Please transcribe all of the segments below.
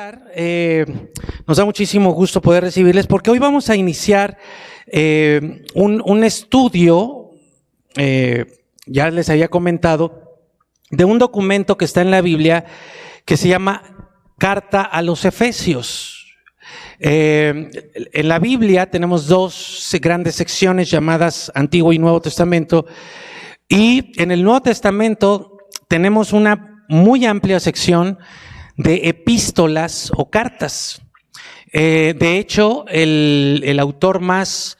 iniciar, nos da muchísimo gusto poder recibirles porque hoy vamos a iniciar un estudio, ya les había comentado, de un documento que está en la Biblia que se llama Carta a los Efesios. En la Biblia tenemos dos grandes secciones llamadas Antiguo y Nuevo Testamento, y en el Nuevo Testamento tenemos una muy amplia sección de epístolas o cartas. De hecho, el autor más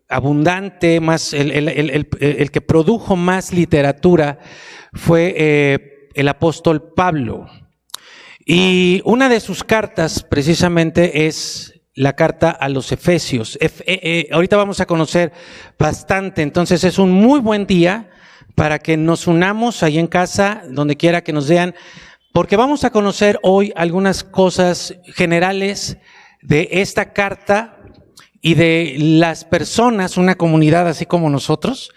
abundante, más el que produjo más literatura fue el apóstol Pablo. Y una de sus cartas precisamente es la carta a los Efesios. Ahorita vamos a conocer bastante, entonces es un muy buen día para que nos unamos ahí en casa, donde quiera que nos vean, porque vamos a conocer hoy algunas cosas generales de esta carta y de las personas, una comunidad así como nosotros,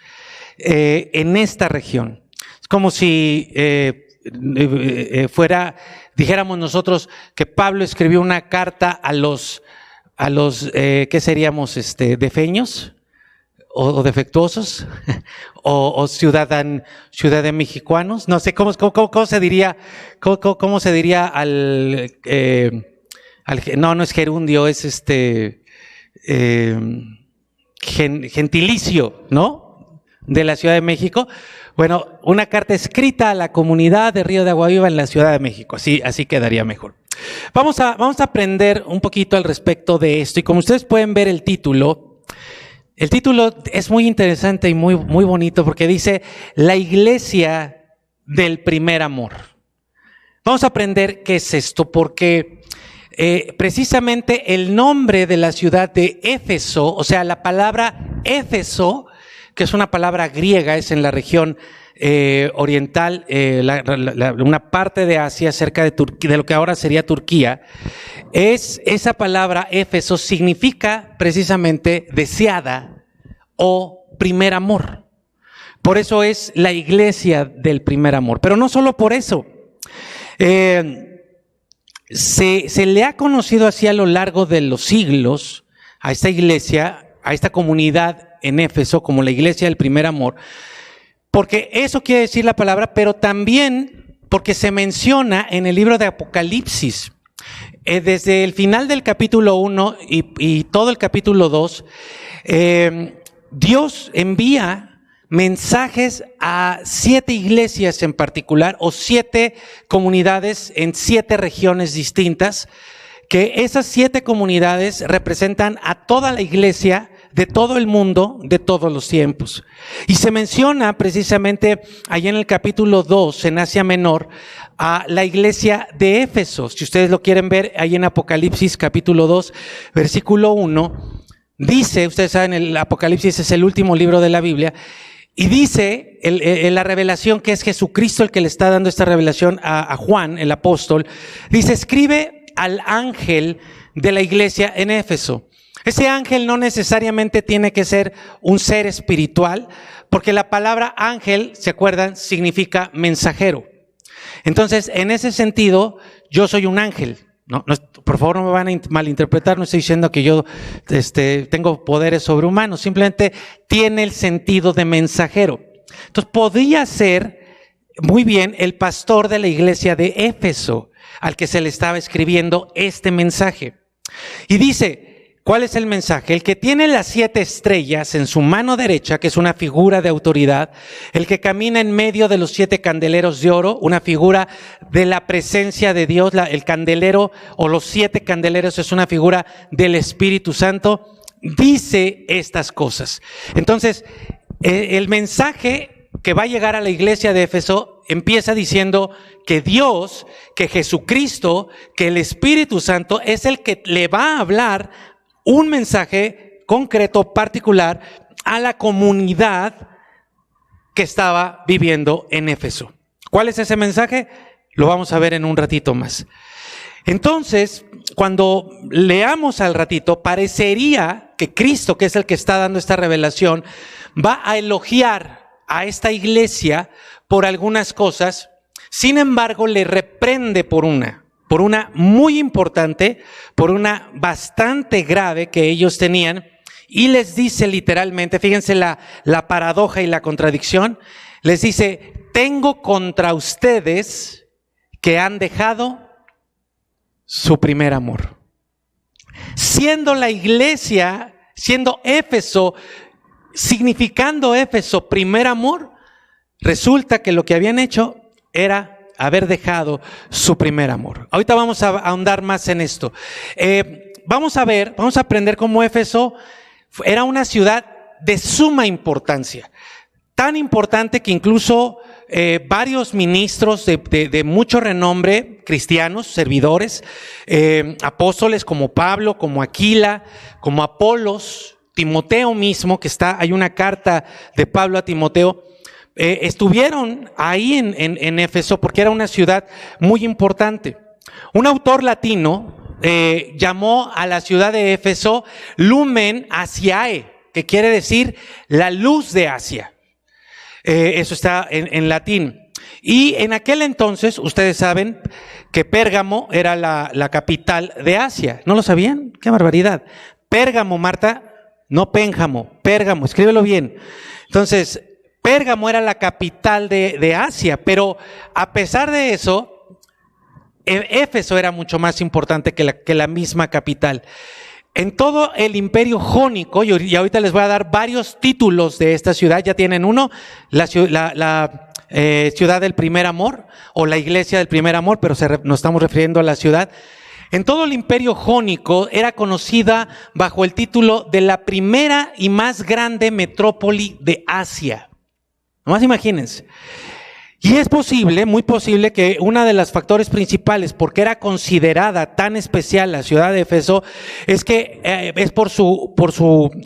en esta región. Es como si dijéramos nosotros que Pablo escribió una carta a los ¿qué seríamos? Defeños o defectuosos o ciudadamexicanos, no sé cómo se diría, cómo se diría al no es gerundio, es gentilicio, ¿no? De la Ciudad de México. Bueno, una carta escrita a la comunidad de Río de Agua Viva en la Ciudad de México, así quedaría mejor. Vamos a aprender un poquito al respecto de esto, y como ustedes pueden ver el título es muy interesante y muy bonito porque dice la iglesia del primer amor. Vamos a aprender qué es esto porque precisamente el nombre de la ciudad de Éfeso, o sea, la palabra Éfeso, que es una palabra griega, es en la región oriental, una parte de Asia, cerca de Turquía, de lo que ahora sería Turquía. Esa palabra Éfeso significa precisamente deseada o primer amor. Por eso es la iglesia del primer amor. Pero no solo por eso. Se le ha conocido así a lo largo de los siglos a esta iglesia, a esta comunidad en Éfeso como la iglesia del primer amor, porque eso quiere decir la palabra, pero también porque se menciona en el libro de Apocalipsis. Desde el final del capítulo 1 y todo el capítulo 2, Dios envía mensajes a 7 iglesias en particular, o 7 comunidades en 7 regiones distintas, que esas 7 comunidades representan a toda la iglesia de todo el mundo, de todos los tiempos. Y se menciona precisamente ahí en el capítulo 2, en Asia Menor, a la iglesia de Éfeso. Si ustedes lo quieren ver, ahí en Apocalipsis capítulo 2, versículo 1, dice, ustedes saben, el Apocalipsis es el último libro de la Biblia, y dice en la revelación que es Jesucristo el que le está dando esta revelación a Juan, el apóstol, dice, escribe al ángel de la iglesia en Éfeso. Ese ángel no necesariamente tiene que ser un ser espiritual, porque la palabra ángel, ¿se acuerdan?, significa mensajero. Entonces, en ese sentido, yo soy un ángel. No, por favor, no me van a malinterpretar, no estoy diciendo que yo tengo poderes sobrehumanos, simplemente tiene el sentido de mensajero. Entonces, podría ser muy bien el pastor de la iglesia de Éfeso al que se le estaba escribiendo este mensaje. Y dice, ¿cuál es el mensaje? El que tiene las 7 estrellas en su mano derecha, que es una figura de autoridad, el que camina en medio de los 7 candeleros de oro, una figura de la presencia de Dios, el candelero o los 7 candeleros es una figura del Espíritu Santo, dice estas cosas. Entonces, el mensaje que va a llegar a la iglesia de Éfeso empieza diciendo que Dios, que Jesucristo, que el Espíritu Santo es el que le va a hablar un mensaje concreto, particular, a la comunidad que estaba viviendo en Éfeso. ¿Cuál es ese mensaje? Lo vamos a ver en un ratito más. Entonces, cuando leamos al ratito, parecería que Cristo, que es el que está dando esta revelación, va a elogiar a esta iglesia por algunas cosas, sin embargo, le reprende por una. por una muy importante, por una bastante grave que ellos tenían, y les dice literalmente, fíjense la paradoja y la contradicción, les dice: tengo contra ustedes que han dejado su primer amor. Siendo la iglesia, siendo Éfeso, significando Éfeso primer amor, resulta que lo que habían hecho era haber dejado su primer amor. Ahorita vamos a ahondar más en esto. Vamos a aprender cómo Éfeso era una ciudad de suma importancia. Tan importante que incluso varios ministros de mucho renombre, cristianos, servidores, apóstoles como Pablo, como Aquila, como Apolos, Timoteo mismo, hay una carta de Pablo a Timoteo, estuvieron ahí en Éfeso porque era una ciudad muy importante. Un autor latino llamó a la ciudad de Éfeso Lumen Asiae, que quiere decir la luz de Asia. Eso está en latín. Y en aquel entonces, ustedes saben que Pérgamo era la capital de Asia. ¿No lo sabían? ¡Qué barbaridad! Pérgamo, Marta, no Pénjamo, Pérgamo, escríbelo bien. Entonces, Pérgamo era la capital de Asia, pero a pesar de eso, Éfeso era mucho más importante que la misma capital. En todo el imperio jónico, y ahorita les voy a dar varios títulos de esta ciudad, ya tienen uno, la ciudad del primer amor, o la iglesia del primer amor, pero nos estamos refiriendo a la ciudad. En todo el imperio jónico era conocida bajo el título de la primera y más grande metrópoli de Asia. Nomás imagínense. Y es posible, muy posible, que uno de los factores principales porque era considerada tan especial la ciudad de Éfeso es que es por su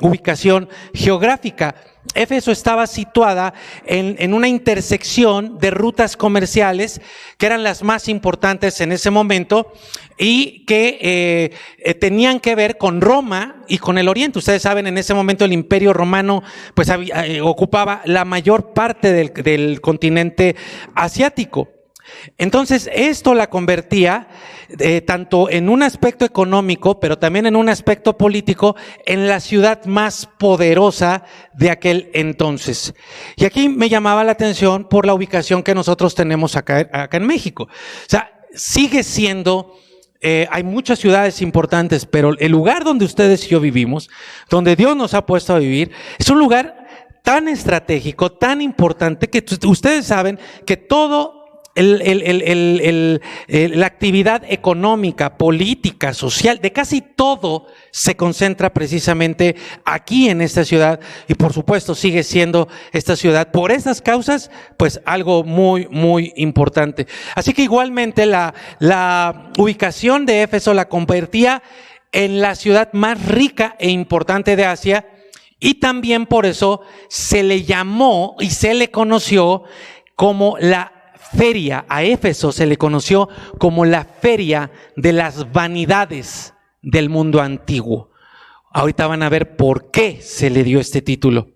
ubicación geográfica. Éfeso estaba situada en una intersección de rutas comerciales que eran las más importantes en ese momento y que tenían que ver con Roma y con el Oriente. Ustedes saben, en ese momento el Imperio Romano pues ocupaba la mayor parte del continente asiático. Entonces esto la convertía tanto en un aspecto económico, pero también en un aspecto político, en la ciudad más poderosa de aquel entonces. Y aquí me llamaba la atención por la ubicación que nosotros tenemos acá en México. O sea, sigue siendo, hay muchas ciudades importantes, pero el lugar donde ustedes y yo vivimos, donde Dios nos ha puesto a vivir, es un lugar tan estratégico, tan importante, que ustedes saben que todo la actividad económica, política, social, de casi todo se concentra precisamente aquí en esta ciudad, y por supuesto sigue siendo esta ciudad por estas causas pues algo muy muy importante. Así que igualmente la ubicación de Éfeso la convertía en la ciudad más rica e importante de Asia, y también por eso se le llamó y se le conoció como a Éfeso se le conoció como la feria de las vanidades del mundo antiguo. Ahorita van a ver por qué se le dio este título.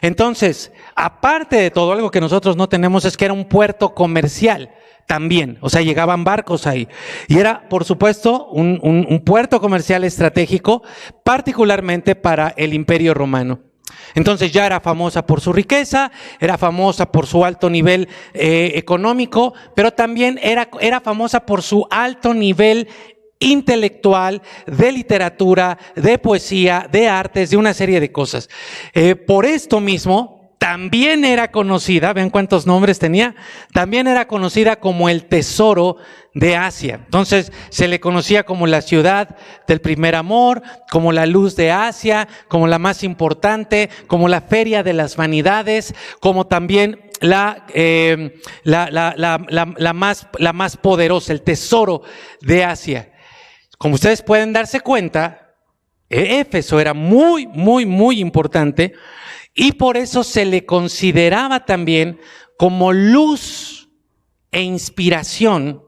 Entonces, aparte de todo, algo que nosotros no tenemos es que era un puerto comercial también. O sea, llegaban barcos ahí. Y era, por supuesto, un puerto comercial estratégico, particularmente para el Imperio Romano. Entonces ya era famosa por su riqueza, era famosa por su alto nivel económico, pero también era famosa por su alto nivel intelectual, de literatura, de poesía, de artes, de una serie de cosas. Por esto mismo, también era conocida, vean cuántos nombres tenía, también era conocida como el tesoro de Asia. Entonces se le conocía como la ciudad del primer amor, como la luz de Asia, como la más importante, como la feria de las vanidades, como también la más poderosa, el tesoro de Asia. Como ustedes pueden darse cuenta, Éfeso era muy, muy, muy importante, y por eso se le consideraba también como luz e inspiración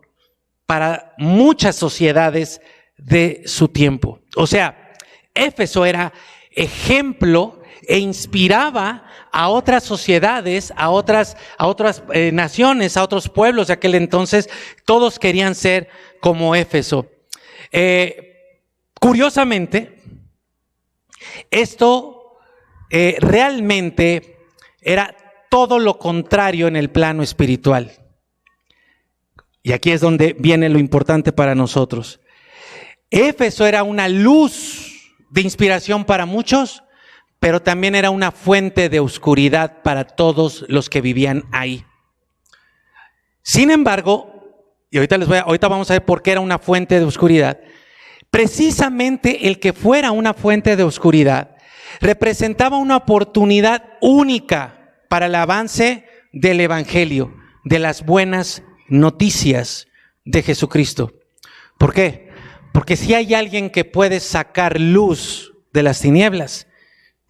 para muchas sociedades de su tiempo. O sea, Éfeso era ejemplo e inspiraba a otras sociedades, a otras naciones, a otros pueblos de aquel entonces. Todos querían ser como Éfeso. Curiosamente, esto realmente era todo lo contrario en el plano espiritual. Y aquí es donde viene lo importante para nosotros. Éfeso era una luz de inspiración para muchos, pero también era una fuente de oscuridad para todos los que vivían ahí. Sin embargo, y ahorita vamos a ver por qué era una fuente de oscuridad. Precisamente el que fuera una fuente de oscuridad representaba una oportunidad única para el avance del evangelio, de las buenas noticias de Jesucristo. ¿Por qué? Porque si hay alguien que puede sacar luz de las tinieblas,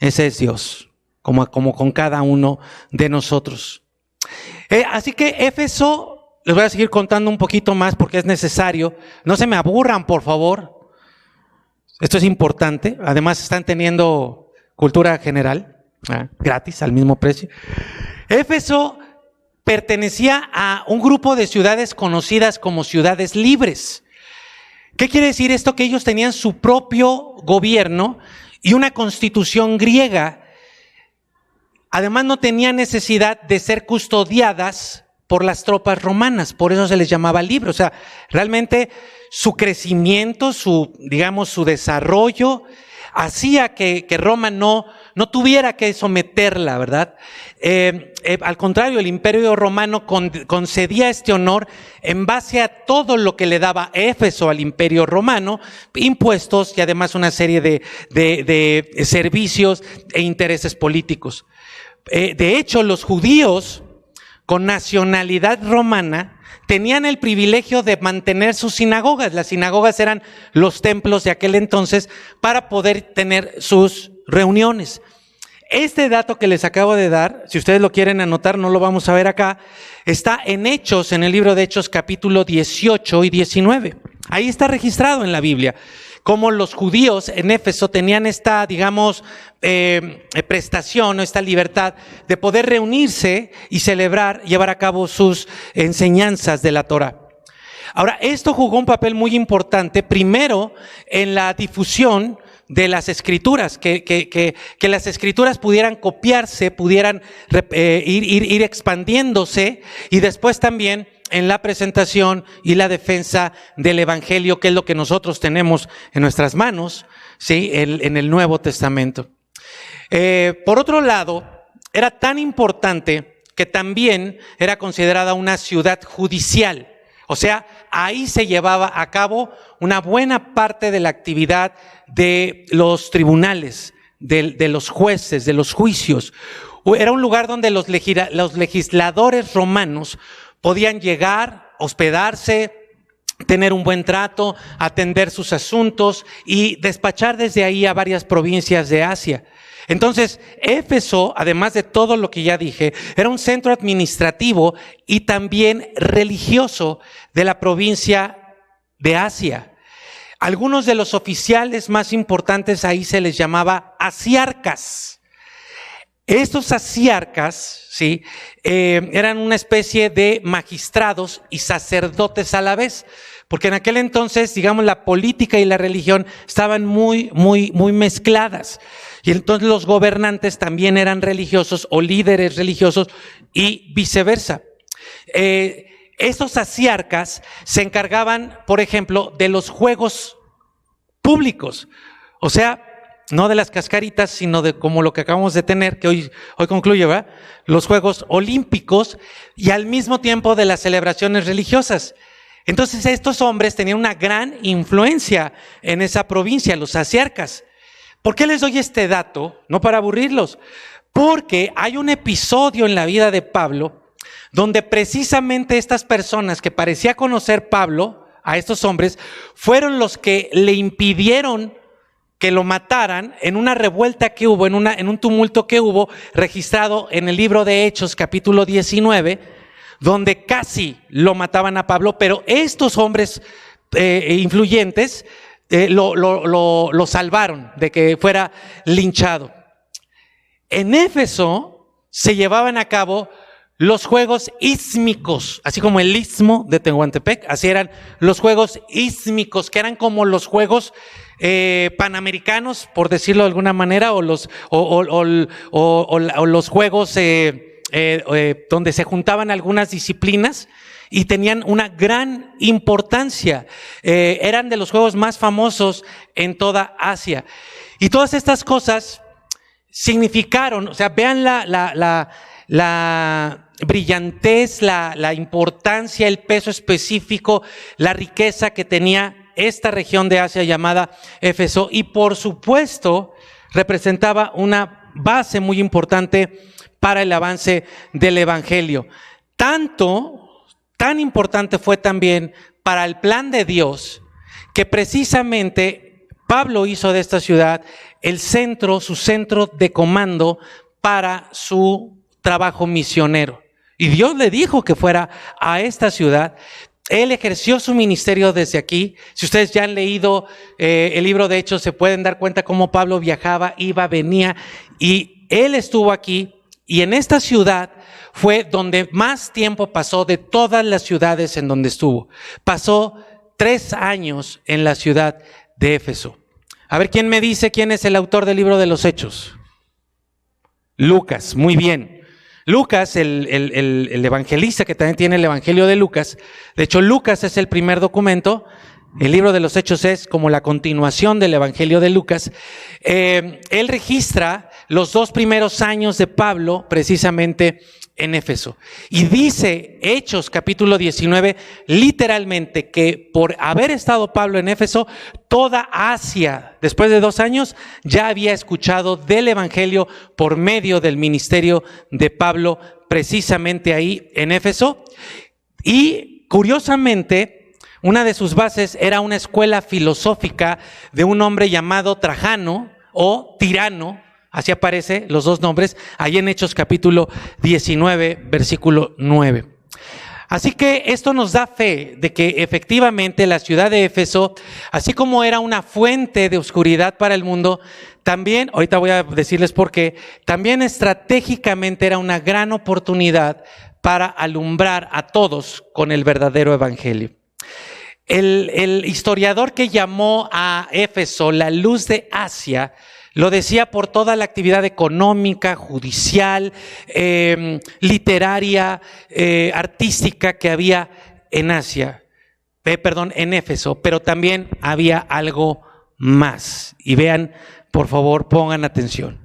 ese es Dios, como con cada uno de nosotros. Así que Éfeso, les voy a seguir contando un poquito más porque es necesario. No se me aburran, por favor. Esto es importante. Además están teniendo cultura general, gratis, al mismo precio. Éfeso pertenecía a un grupo de ciudades conocidas como ciudades libres. ¿Qué quiere decir esto? Que ellos tenían su propio gobierno y una constitución griega. Además, no tenían necesidad de ser custodiadas por las tropas romanas, por eso se les llamaba libre. O sea, realmente su crecimiento, su desarrollo, hacía que Roma no tuviera que someterla, ¿verdad? Al contrario, el Imperio Romano concedía este honor en base a todo lo que le daba Éfeso al Imperio Romano, impuestos y además una serie de servicios e intereses políticos. De hecho, los judíos con nacionalidad romana tenían el privilegio de mantener sus sinagogas. Las sinagogas eran los templos de aquel entonces para poder tener sus reuniones. Este dato que les acabo de dar, si ustedes lo quieren anotar, no lo vamos a ver acá, está en Hechos, en el libro de Hechos capítulo 18 y 19. Ahí está registrado en la Biblia cómo los judíos en Éfeso tenían esta, prestación o esta libertad de poder reunirse y celebrar, llevar a cabo sus enseñanzas de la Torá. Ahora, esto jugó un papel muy importante, primero en la difusión de las escrituras, que las escrituras pudieran copiarse, pudieran ir expandiéndose, y después también en la presentación y la defensa del evangelio, que es lo que nosotros tenemos en nuestras manos, ¿sí? En el Nuevo Testamento. Por otro lado, era tan importante que también era considerada una ciudad judicial. O sea, ahí se llevaba a cabo una buena parte de la actividad de los tribunales, de los jueces, de los juicios. Era un lugar donde los legisladores romanos podían llegar, hospedarse, tener un buen trato, atender sus asuntos y despachar desde ahí a varias provincias de Asia. Entonces, Éfeso, además de todo lo que ya dije, era un centro administrativo y también religioso de la provincia de Asia. Algunos de los oficiales más importantes ahí se les llamaba asiarcas. Estos asiarcas, ¿sí? Eran una especie de magistrados y sacerdotes a la vez, porque en aquel entonces, la política y la religión estaban muy mezcladas. Y entonces los gobernantes también eran religiosos o líderes religiosos y viceversa. Estos asiarcas se encargaban, por ejemplo, de los juegos públicos. O sea, no de las cascaritas, sino de como lo que acabamos de tener, que hoy concluye, ¿verdad? Los Juegos Olímpicos y al mismo tiempo de las celebraciones religiosas. Entonces estos hombres tenían una gran influencia en esa provincia, los asiarcas. ¿Por qué les doy este dato? No para aburrirlos, porque hay un episodio en la vida de Pablo donde precisamente estas personas que parecía conocer Pablo, a estos hombres, fueron los que le impidieron que lo mataran en una revuelta que hubo, en un tumulto que hubo, registrado en el libro de Hechos, capítulo 19, donde casi lo mataban a Pablo, pero estos hombres influyentes lo salvaron de que fuera linchado. En Éfeso se llevaban a cabo los Juegos Ístmicos, así como el Istmo de Tehuantepec, así eran los Juegos Ístmicos, que eran como los Juegos Panamericanos, por decirlo de alguna manera, o los Juegos donde se juntaban algunas disciplinas y tenían una gran importancia. Eran de los juegos más famosos en toda Asia. Y todas estas cosas significaron, o sea, vean la brillantez, la importancia, el peso específico, la riqueza que tenía esta región de Asia llamada Éfeso, y por supuesto representaba una base muy importante para el avance del evangelio. Tan importante fue también para el plan de Dios, que precisamente Pablo hizo de esta ciudad su centro de comando para su trabajo misionero. Y Dios le dijo que fuera a esta ciudad. Él ejerció su ministerio desde aquí. Si ustedes ya han leído el libro de Hechos, se pueden dar cuenta cómo Pablo viajaba, iba, venía, y él estuvo aquí. Y en esta ciudad fue donde más tiempo pasó de todas las ciudades en donde estuvo. Pasó 3 años en la ciudad de Éfeso. A ver, ¿quién me dice quién es el autor del libro de los Hechos? Lucas, muy bien. Lucas, el evangelista que también tiene el Evangelio de Lucas. De hecho, Lucas es el primer documento. El libro de los Hechos es como la continuación del Evangelio de Lucas. Él registra los 2 primeros años de Pablo precisamente en Éfeso. Y dice Hechos capítulo 19 literalmente que por haber estado Pablo en Éfeso, toda Asia, después de 2 años, ya había escuchado del Evangelio por medio del ministerio de Pablo precisamente ahí en Éfeso. Y curiosamente, una de sus bases era una escuela filosófica de un hombre llamado Trajano o Tirano. Así aparece los 2 nombres, ahí en Hechos capítulo 19, versículo 9. Así que esto nos da fe de que efectivamente la ciudad de Éfeso, así como era una fuente de oscuridad para el mundo, también, ahorita voy a decirles por qué, también estratégicamente era una gran oportunidad para alumbrar a todos con el verdadero evangelio. El historiador que llamó a Éfeso la luz de Asia, lo decía por toda la actividad económica, judicial, literaria, artística que había en en Éfeso, pero también había algo más. Y vean, por favor, pongan atención.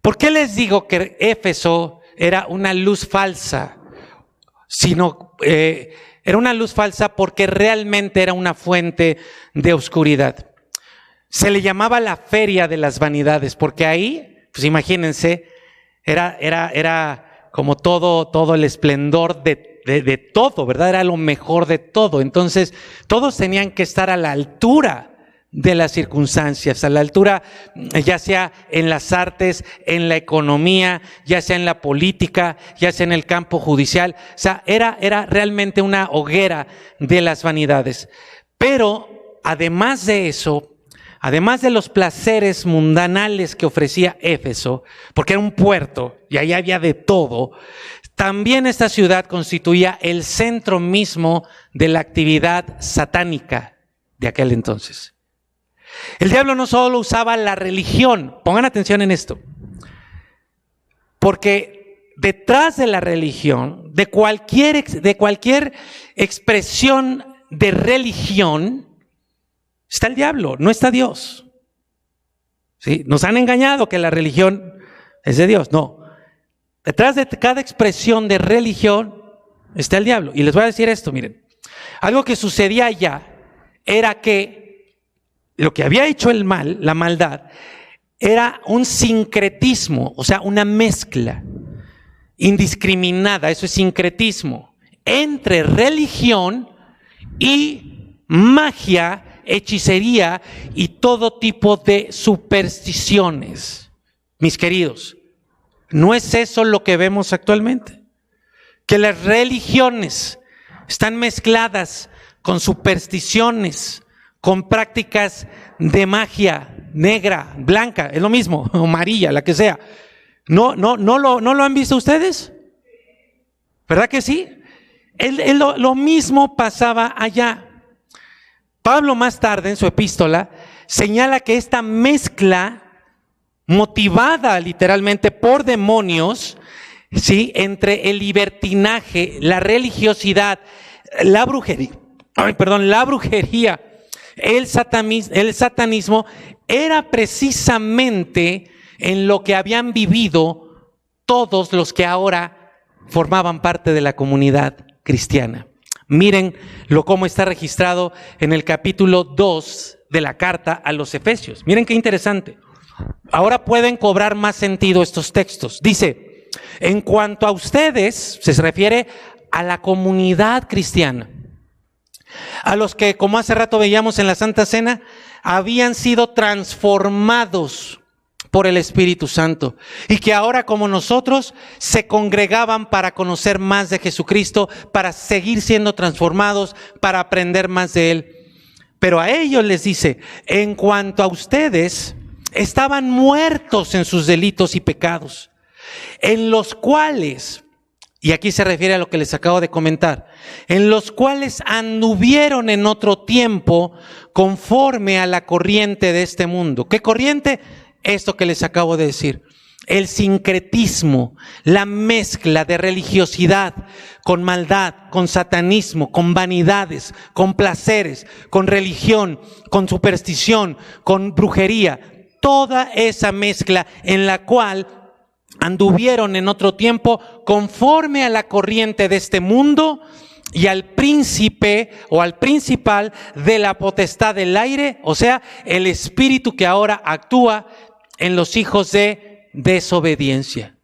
¿Por qué les digo que Éfeso era una luz falsa? Era una luz falsa porque realmente era una fuente de oscuridad. Se le llamaba la feria de las vanidades, porque ahí, pues imagínense, era como todo el esplendor de todo, ¿verdad? Era lo mejor de todo. Entonces, todos tenían que estar a la altura de las circunstancias, a la altura, ya sea en las artes, en la economía, ya sea en la política, ya sea en el campo judicial. O sea, era realmente una hoguera de las vanidades. Pero, además de eso, además de los placeres mundanales que ofrecía Éfeso, porque era un puerto y ahí había de todo, también esta ciudad constituía el centro mismo de la actividad satánica de aquel entonces. El diablo no solo usaba la religión, pongan atención en esto, porque detrás de la religión, de cualquier expresión de religión, está el diablo, no está Dios. ¿Sí? Nos han engañado que la religión es de Dios. No. Detrás de cada expresión de religión está el diablo. Y les voy a decir esto, miren. Algo que sucedía allá era que lo que había hecho el mal, la maldad, era un sincretismo, o sea, una mezcla indiscriminada, eso es sincretismo, entre religión y magia, hechicería y todo tipo de supersticiones. Mis queridos, ¿no es eso lo que vemos actualmente? Que las religiones están mezcladas con supersticiones, con prácticas de magia negra, blanca, es lo mismo, amarilla, la que sea. ¿No lo han visto ustedes? ¿Verdad que sí? Lo mismo pasaba allá. Pablo más tarde en su epístola señala que esta mezcla motivada literalmente por demonios, ¿sí?, entre el libertinaje, la religiosidad, la brujería, el satanismo, era precisamente en lo que habían vivido todos los que ahora formaban parte de la comunidad cristiana. Miren cómo está registrado en el capítulo 2 de la carta a los Efesios. Miren qué interesante. Ahora pueden cobrar más sentido estos textos. Dice, en cuanto a ustedes, se refiere a la comunidad cristiana, a los que, como hace rato veíamos en la Santa Cena, habían sido transformados por el Espíritu Santo y que ahora, como nosotros, se congregaban para conocer más de Jesucristo, para seguir siendo transformados, para aprender más de Él. Pero a ellos les dice, en cuanto a ustedes, estaban muertos en sus delitos y pecados, en los cuales, y aquí se refiere a lo que les acabo de comentar, en los cuales anduvieron en otro tiempo conforme a la corriente de este mundo. ¿Qué corriente? Esto que les acabo de decir. El sincretismo, la mezcla de religiosidad con maldad, con satanismo, con vanidades, con placeres, con religión, con superstición, con brujería. Toda esa mezcla en la cual anduvieron en otro tiempo conforme a la corriente de este mundo y al príncipe o al principal de la potestad del aire, o sea, el espíritu que ahora actúa en los hijos de desobediencia.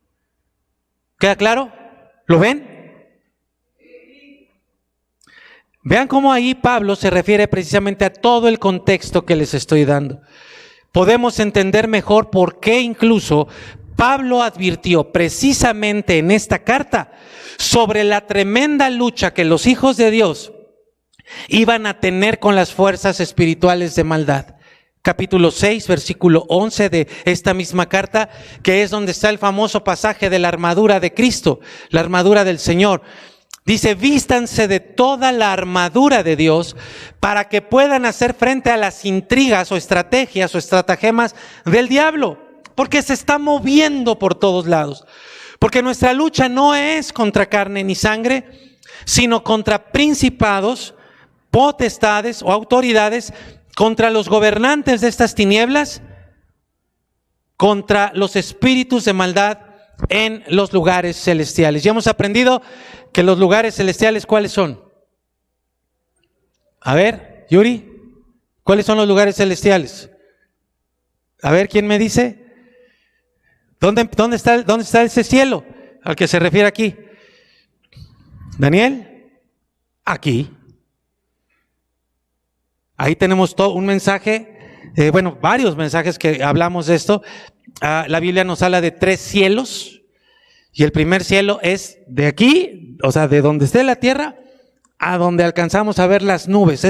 ¿Queda claro? ¿Lo ven? Vean cómo ahí Pablo se refiere precisamente a todo el contexto que les estoy dando. Podemos entender mejor por qué incluso Pablo advirtió precisamente en esta carta sobre la tremenda lucha que los hijos de Dios iban a tener con las fuerzas espirituales de maldad. Capítulo 6, versículo 11 de esta misma carta, que es donde está el famoso pasaje de la armadura de Cristo, la armadura del Señor. Dice, vístanse de toda la armadura de Dios para que puedan hacer frente a las intrigas o estrategias o estratagemas del diablo, porque se está moviendo por todos lados. Porque nuestra lucha no es contra carne ni sangre, sino contra principados, potestades o autoridades, contra los gobernantes de estas tinieblas, contra los espíritus de maldad en los lugares celestiales. Ya hemos aprendido que los lugares celestiales, ¿cuáles son? A ver, Yuri, ¿cuáles son los lugares celestiales? A ver, ¿quién me dice? ¿Dónde está ese cielo al que se refiere aquí? ¿Daniel? Aquí. Ahí tenemos todo un mensaje, varios mensajes que hablamos de esto. La Biblia nos habla de 3 cielos, y el primer cielo es de aquí, o sea, de donde esté la tierra, a donde alcanzamos a ver las nubes.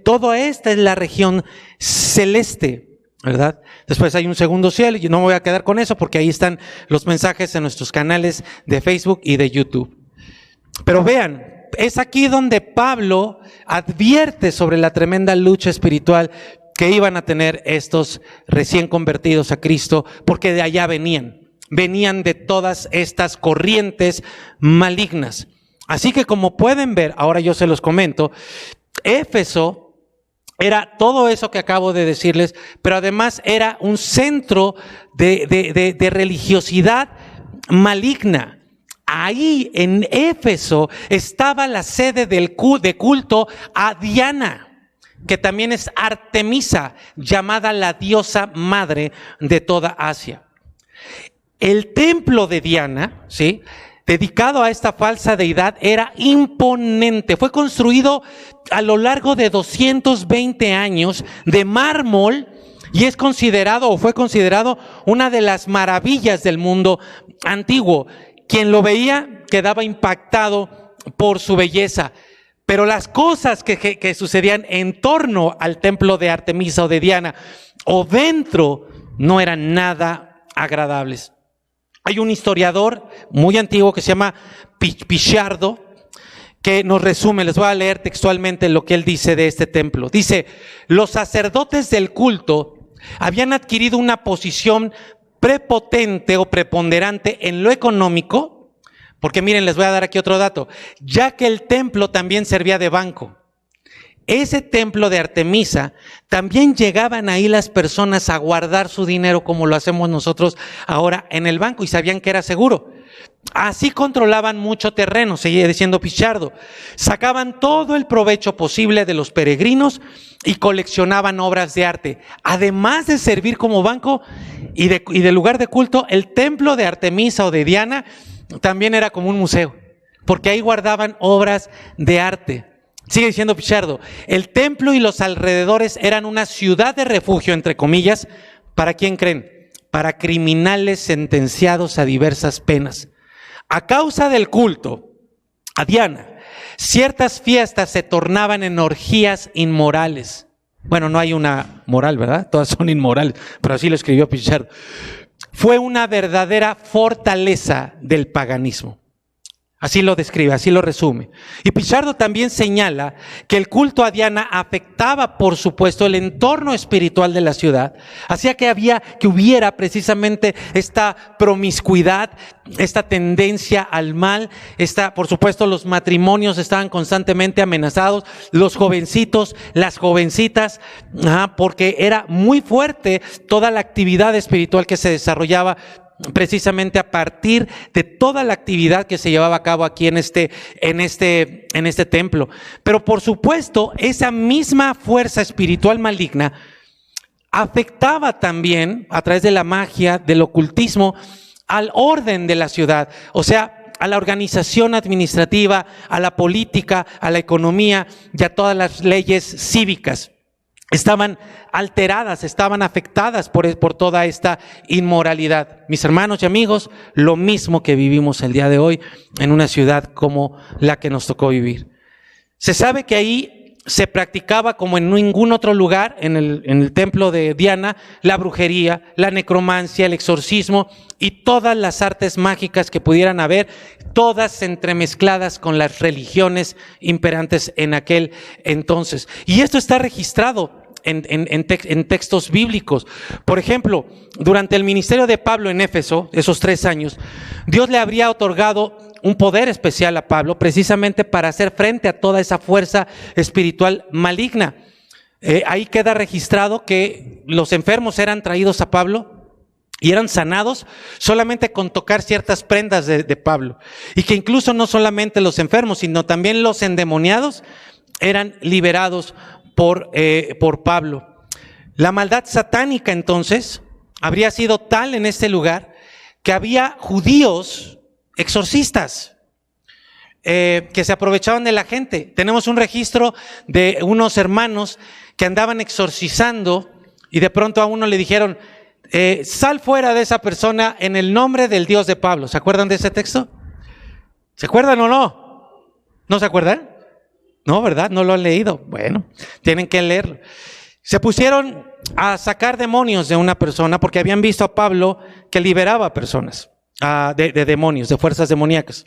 Todo esta es la región celeste, ¿verdad? Después hay un segundo cielo, y no me voy a quedar con eso porque ahí están los mensajes en nuestros canales de Facebook y de YouTube. Pero vean, es aquí donde Pablo advierte sobre la tremenda lucha espiritual que iban a tener estos recién convertidos a Cristo, porque de allá venían de todas estas corrientes malignas. Así que, como pueden ver, ahora yo se los comento, Éfeso era todo eso que acabo de decirles, pero además era un centro de religiosidad maligna. Ahí en Éfeso estaba la sede de culto a Diana, que también es Artemisa, llamada la diosa madre de toda Asia. El templo de Diana, ¿sí?, dedicado a esta falsa deidad, era imponente. Fue construido a lo largo de 220 años de mármol y fue considerado una de las maravillas del mundo antiguo. Quien lo veía quedaba impactado por su belleza. Pero las cosas que sucedían en torno al templo de Artemisa o de Diana o dentro no eran nada agradables. Hay un historiador muy antiguo que se llama Pichardo, que nos resume, les voy a leer textualmente lo que él dice de este templo. Dice: los sacerdotes del culto habían adquirido una posición prepotente o preponderante en lo económico, porque miren, les voy a dar aquí otro dato, ya que el templo también servía de banco. Ese templo de Artemisa, también llegaban ahí las personas a guardar su dinero como lo hacemos nosotros ahora en el banco, y sabían que era seguro. Así controlaban mucho terreno, seguía diciendo Pichardo. Sacaban todo el provecho posible de los peregrinos y coleccionaban obras de arte. Además de servir como banco y de lugar de culto, el templo de Artemisa o de Diana también era como un museo, porque ahí guardaban obras de arte. Sigue diciendo Pichardo: el templo y los alrededores eran una ciudad de refugio, entre comillas, ¿para quién creen? Para criminales sentenciados a diversas penas. A causa del culto a Diana, ciertas fiestas se tornaban en orgías inmorales. Bueno, no hay una moral, ¿verdad? Todas son inmorales, pero así lo escribió Pichardo. Fue una verdadera fortaleza del paganismo. Así lo describe, así lo resume. Y Pichardo también señala que el culto a Diana afectaba, por supuesto, el entorno espiritual de la ciudad. Hacía que hubiera precisamente esta promiscuidad, esta tendencia al mal. Por supuesto, los matrimonios estaban constantemente amenazados, los jovencitos, las jovencitas, porque era muy fuerte toda la actividad espiritual que se desarrollaba precisamente a partir de toda la actividad que se llevaba a cabo aquí en este templo. Pero por supuesto, esa misma fuerza espiritual maligna afectaba también, a través de la magia, del ocultismo, al orden de la ciudad, o sea, a la organización administrativa, a la política, a la economía y a todas las leyes cívicas. Estaban alteradas, estaban afectadas por toda esta inmoralidad. Mis hermanos y amigos, lo mismo que vivimos el día de hoy en una ciudad como la que nos tocó vivir. Se sabe que ahí se practicaba, como en ningún otro lugar, en el templo de Diana, la brujería, la necromancia, el exorcismo y todas las artes mágicas que pudieran haber, todas entremezcladas con las religiones imperantes en aquel entonces. Y esto está registrado en textos bíblicos. Por ejemplo, durante el ministerio de Pablo en Éfeso, esos 3 años, Dios le habría otorgado un poder especial a Pablo, precisamente para hacer frente a toda esa fuerza espiritual maligna. Ahí queda registrado que los enfermos eran traídos a Pablo y eran sanados solamente con tocar ciertas prendas de Pablo. Y que incluso no solamente los enfermos, sino también los endemoniados eran liberados por Pablo. La maldad satánica entonces habría sido tal en este lugar que había judíos exorcistas que se aprovechaban de la gente. Tenemos un registro de unos hermanos que andaban exorcizando y de pronto a uno le dijeron: sal fuera de esa persona en el nombre del Dios de Pablo. ¿Se acuerdan de ese texto? ¿Se acuerdan o no? ¿No se acuerdan? No, ¿verdad? No lo han leído. Bueno, tienen que leerlo. Se pusieron a sacar demonios de una persona porque habían visto a Pablo que liberaba personas de demonios, de fuerzas demoníacas.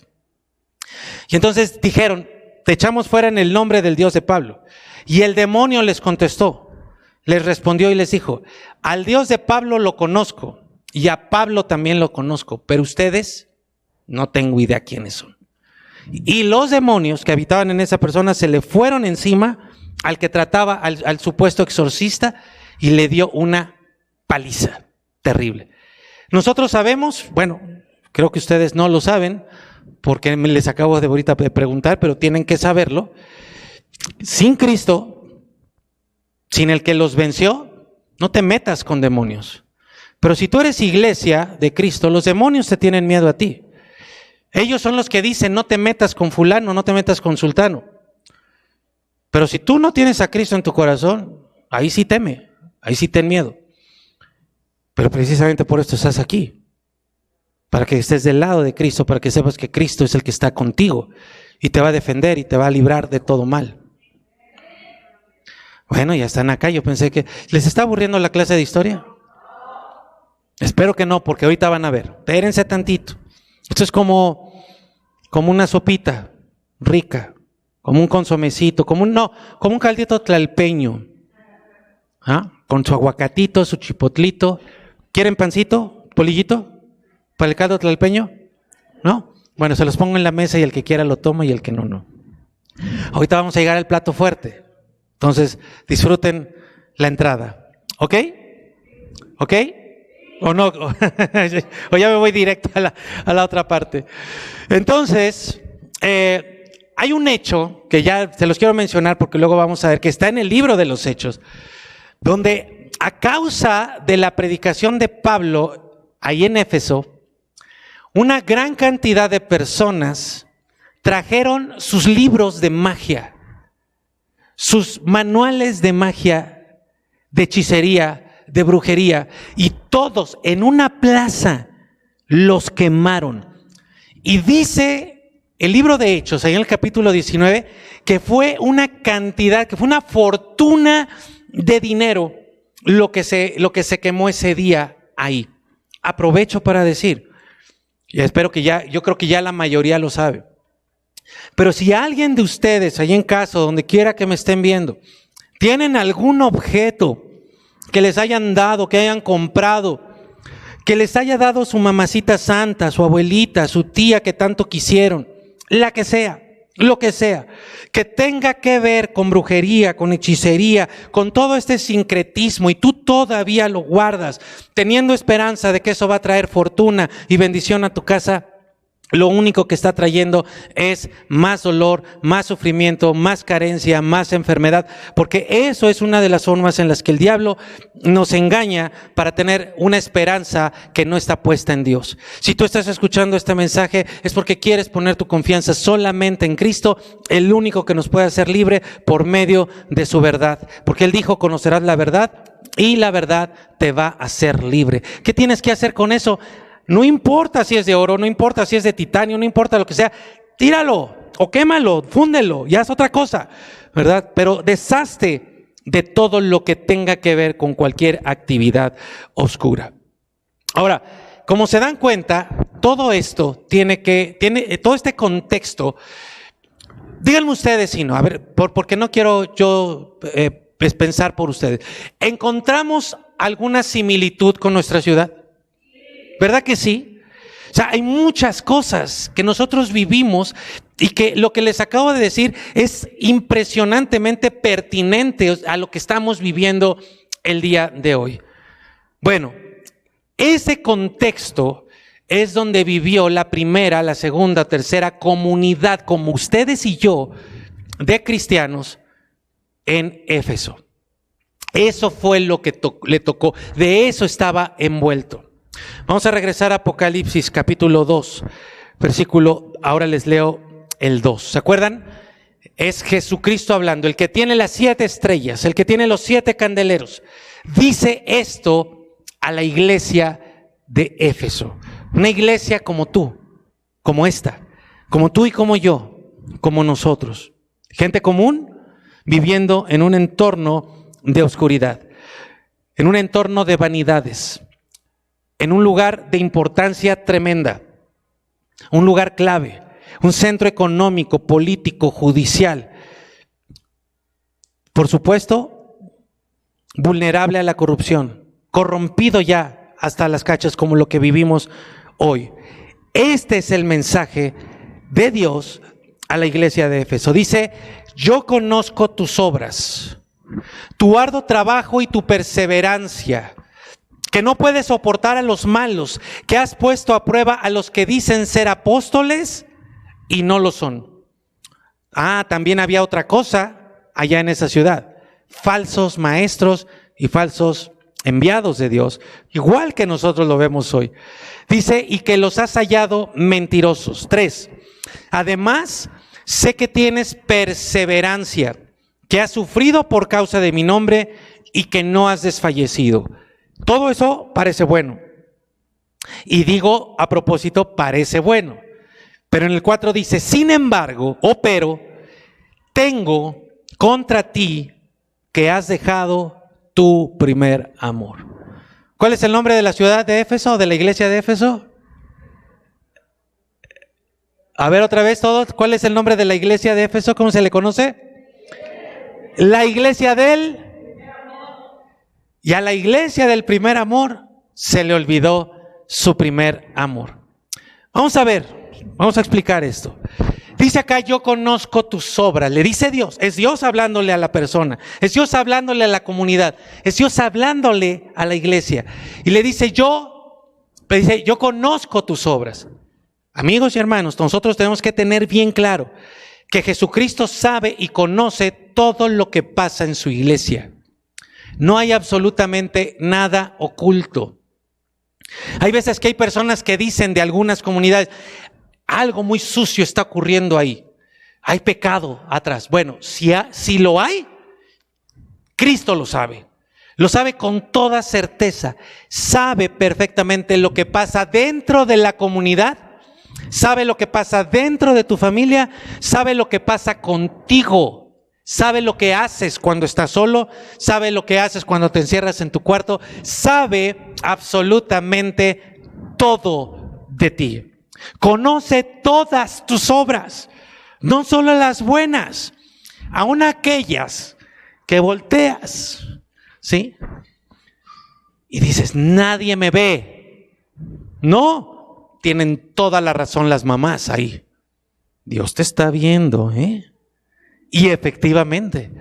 Y entonces dijeron: te echamos fuera en el nombre del Dios de Pablo. Y el demonio les contestó, les respondió y les dijo: al Dios de Pablo lo conozco y a Pablo también lo conozco, pero ustedes no tengo idea quiénes son. Y los demonios que habitaban en esa persona se le fueron encima al que trataba, al supuesto exorcista, y le dio una paliza terrible. Nosotros sabemos, bueno, creo que ustedes no lo saben, porque les acabo de ahorita de preguntar, pero tienen que saberlo. Sin Cristo, sin el que los venció, no te metas con demonios. Pero si tú eres iglesia de Cristo, los demonios te tienen miedo a ti. Ellos son los que dicen: no te metas con fulano, no te metas con sultano. Pero si tú no tienes a Cristo en tu corazón, ahí sí teme, ahí sí ten miedo. Pero precisamente por esto estás aquí, para que estés del lado de Cristo, para que sepas que Cristo es el que está contigo y te va a defender y te va a librar de todo mal. Bueno, ya están acá. Yo pensé que les está aburriendo la clase de historia. Espero Espero que no, porque ahorita van a ver. Espérense tantito. Esto es como una sopita rica, como un consomecito, como un caldito tlalpeño. ¿Ah? Con su aguacatito, su chipotlito. ¿Quieren pancito? ¿Polillito? ¿Para el caldo tlalpeño? ¿No? Bueno, se los pongo en la mesa y el que quiera lo toma y el que no, no. Ahorita vamos a llegar al plato fuerte. Entonces, disfruten la entrada. ¿Ok? ¿Ok? ¿O no? ¿O ya me voy directo a la otra parte? Entonces, hay un hecho que ya se los quiero mencionar porque luego vamos a ver que está en el libro de los Hechos, donde a causa de la predicación de Pablo ahí en Éfeso, una gran cantidad de personas trajeron sus libros de magia, sus manuales de magia, de hechicería, de brujería, y todos en una plaza los quemaron. Y dice el libro de Hechos, ahí en el capítulo 19, que fue una cantidad, que fue una fortuna de dinero lo que se quemó ese día ahí. Aprovecho para decir, y espero que yo creo que ya la mayoría lo sabe, pero si alguien de ustedes, ahí en casa, donde quiera que me estén viendo, tienen algún objeto que les hayan dado, que hayan comprado, que les haya dado su mamacita santa, su abuelita, su tía que tanto quisieron, la que sea, lo que sea, que tenga que ver con brujería, con hechicería, con todo este sincretismo, y tú todavía lo guardas, teniendo esperanza de que eso va a traer fortuna y bendición a tu casa, lo único que está trayendo es más dolor, más sufrimiento, más carencia, más enfermedad, porque eso es una de las formas en las que el diablo nos engaña para tener una esperanza que no está puesta en Dios. Si tú estás escuchando este mensaje es porque quieres poner tu confianza solamente en Cristo, el único que nos puede hacer libre por medio de su verdad, porque Él dijo: conocerás la verdad y la verdad te va a hacer libre. ¿Qué tienes que hacer con eso? No importa si es de oro, no importa si es de titanio, no importa lo que sea, tíralo o quémalo, fúndelo y haz otra cosa, ¿verdad? Pero deshazte de todo lo que tenga que ver con cualquier actividad oscura. Ahora, como se dan cuenta, todo esto tiene todo este contexto. Díganme ustedes si no, a ver, porque no quiero yo pensar por ustedes. ¿Encontramos alguna similitud con nuestra ciudad? ¿Verdad que sí? O sea, hay muchas cosas que nosotros vivimos y que lo que les acabo de decir es impresionantemente pertinente a lo que estamos viviendo el día de hoy. Bueno, ese contexto es donde vivió la primera, la segunda, tercera comunidad, como ustedes y yo, de cristianos en Éfeso. Eso fue lo que le tocó, de eso estaba envuelto. Vamos a regresar a Apocalipsis capítulo 2, versículo, ahora les leo el 2. ¿Se acuerdan? Es Jesucristo hablando, el que tiene las 7 estrellas, el que tiene los 7 candeleros. Dice esto a la iglesia de Éfeso. Una iglesia como tú, como esta, como tú y como yo, como nosotros. Gente común viviendo en un entorno de oscuridad, en un entorno de vanidades, en un lugar de importancia tremenda, un lugar clave, un centro económico, político, judicial. Por supuesto, vulnerable a la corrupción, corrompido ya hasta las cachas como lo que vivimos hoy. Este es el mensaje de Dios a la iglesia de Éfeso. Dice: yo conozco tus obras, tu arduo trabajo y tu perseverancia, que no puedes soportar a los malos, que has puesto a prueba a los que dicen ser apóstoles y no lo son. También había otra cosa allá en esa ciudad: falsos maestros y falsos enviados de Dios, igual que nosotros lo vemos hoy. Dice: y que los has hallado mentirosos. 3. Además, sé que tienes perseverancia, que has sufrido por causa de mi nombre y que no has desfallecido. Todo eso parece bueno. Y digo a propósito, parece bueno. Pero en el 4 dice: sin embargo, pero, tengo contra ti que has dejado tu primer amor. ¿Cuál es el nombre de la ciudad de Éfeso, de la iglesia de Éfeso? A ver otra vez todos, ¿cuál es el nombre de la iglesia de Éfeso? ¿Cómo se le conoce? La iglesia del... Y a la iglesia del primer amor se le olvidó su primer amor. Vamos a ver, vamos a explicar esto. Dice acá, yo conozco tus obras. Le dice Dios, es Dios hablándole a la persona, es Dios hablándole a la comunidad, es Dios hablándole a la iglesia. Y le dice, yo conozco tus obras. Amigos y hermanos, nosotros tenemos que tener bien claro que Jesucristo sabe y conoce todo lo que pasa en su iglesia. No hay absolutamente nada oculto. Hay veces que hay personas que dicen de algunas comunidades, algo muy sucio está ocurriendo ahí. Hay pecado atrás. Bueno, si lo hay, Cristo lo sabe. Lo sabe con toda certeza. Sabe perfectamente lo que pasa dentro de la comunidad. Sabe lo que pasa dentro de tu familia. Sabe lo que pasa contigo. Sabe lo que haces cuando estás solo. Sabe lo que haces cuando te encierras en tu cuarto. Sabe absolutamente todo de ti. Conoce todas tus obras, no solo las buenas, aun aquellas que volteas, ¿sí? Y dices, nadie me ve. No, tienen toda la razón las mamás ahí. Dios te está viendo, ¿eh? Y efectivamente,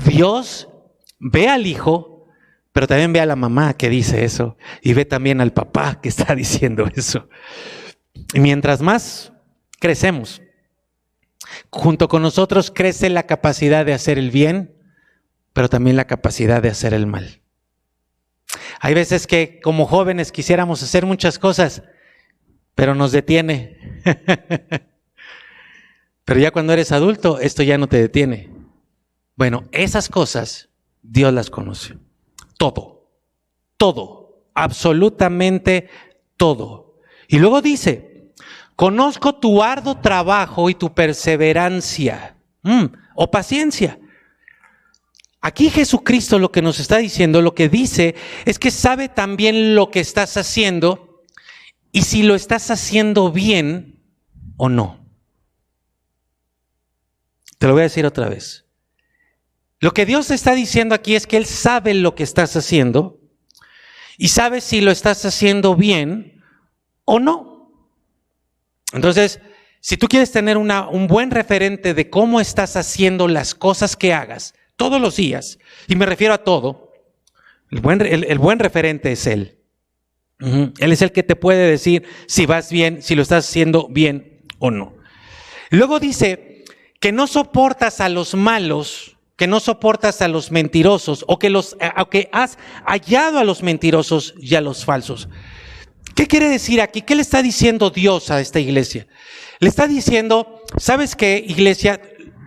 Dios ve al hijo, pero también ve a la mamá que dice eso, y ve también al papá que está diciendo eso. Y mientras más crecemos, junto con nosotros crece la capacidad de hacer el bien, pero también la capacidad de hacer el mal. Hay veces que como jóvenes quisiéramos hacer muchas cosas, pero nos detiene. Pero ya cuando eres adulto, esto ya no te detiene. Bueno, esas cosas Dios las conoce. Todo, absolutamente todo. Y luego dice, conozco tu arduo trabajo y tu perseverancia o paciencia. Aquí Jesucristo lo que nos está diciendo, lo que dice es que sabe también lo que estás haciendo y si lo estás haciendo bien o no. Te lo voy a decir otra vez. Lo que Dios está diciendo aquí es que Él sabe lo que estás haciendo y sabe si lo estás haciendo bien o no. Entonces, si tú quieres tener un buen referente de cómo estás haciendo las cosas que hagas todos los días, y me refiero a todo, el buen referente es Él. Él es el que te puede decir si vas bien, si lo estás haciendo bien o no. Luego dice que no soportas a los malos, que no soportas a los mentirosos, o que has hallado a los mentirosos y a los falsos. ¿Qué quiere decir aquí? ¿Qué le está diciendo Dios a esta iglesia? Le está diciendo, ¿sabes qué, iglesia?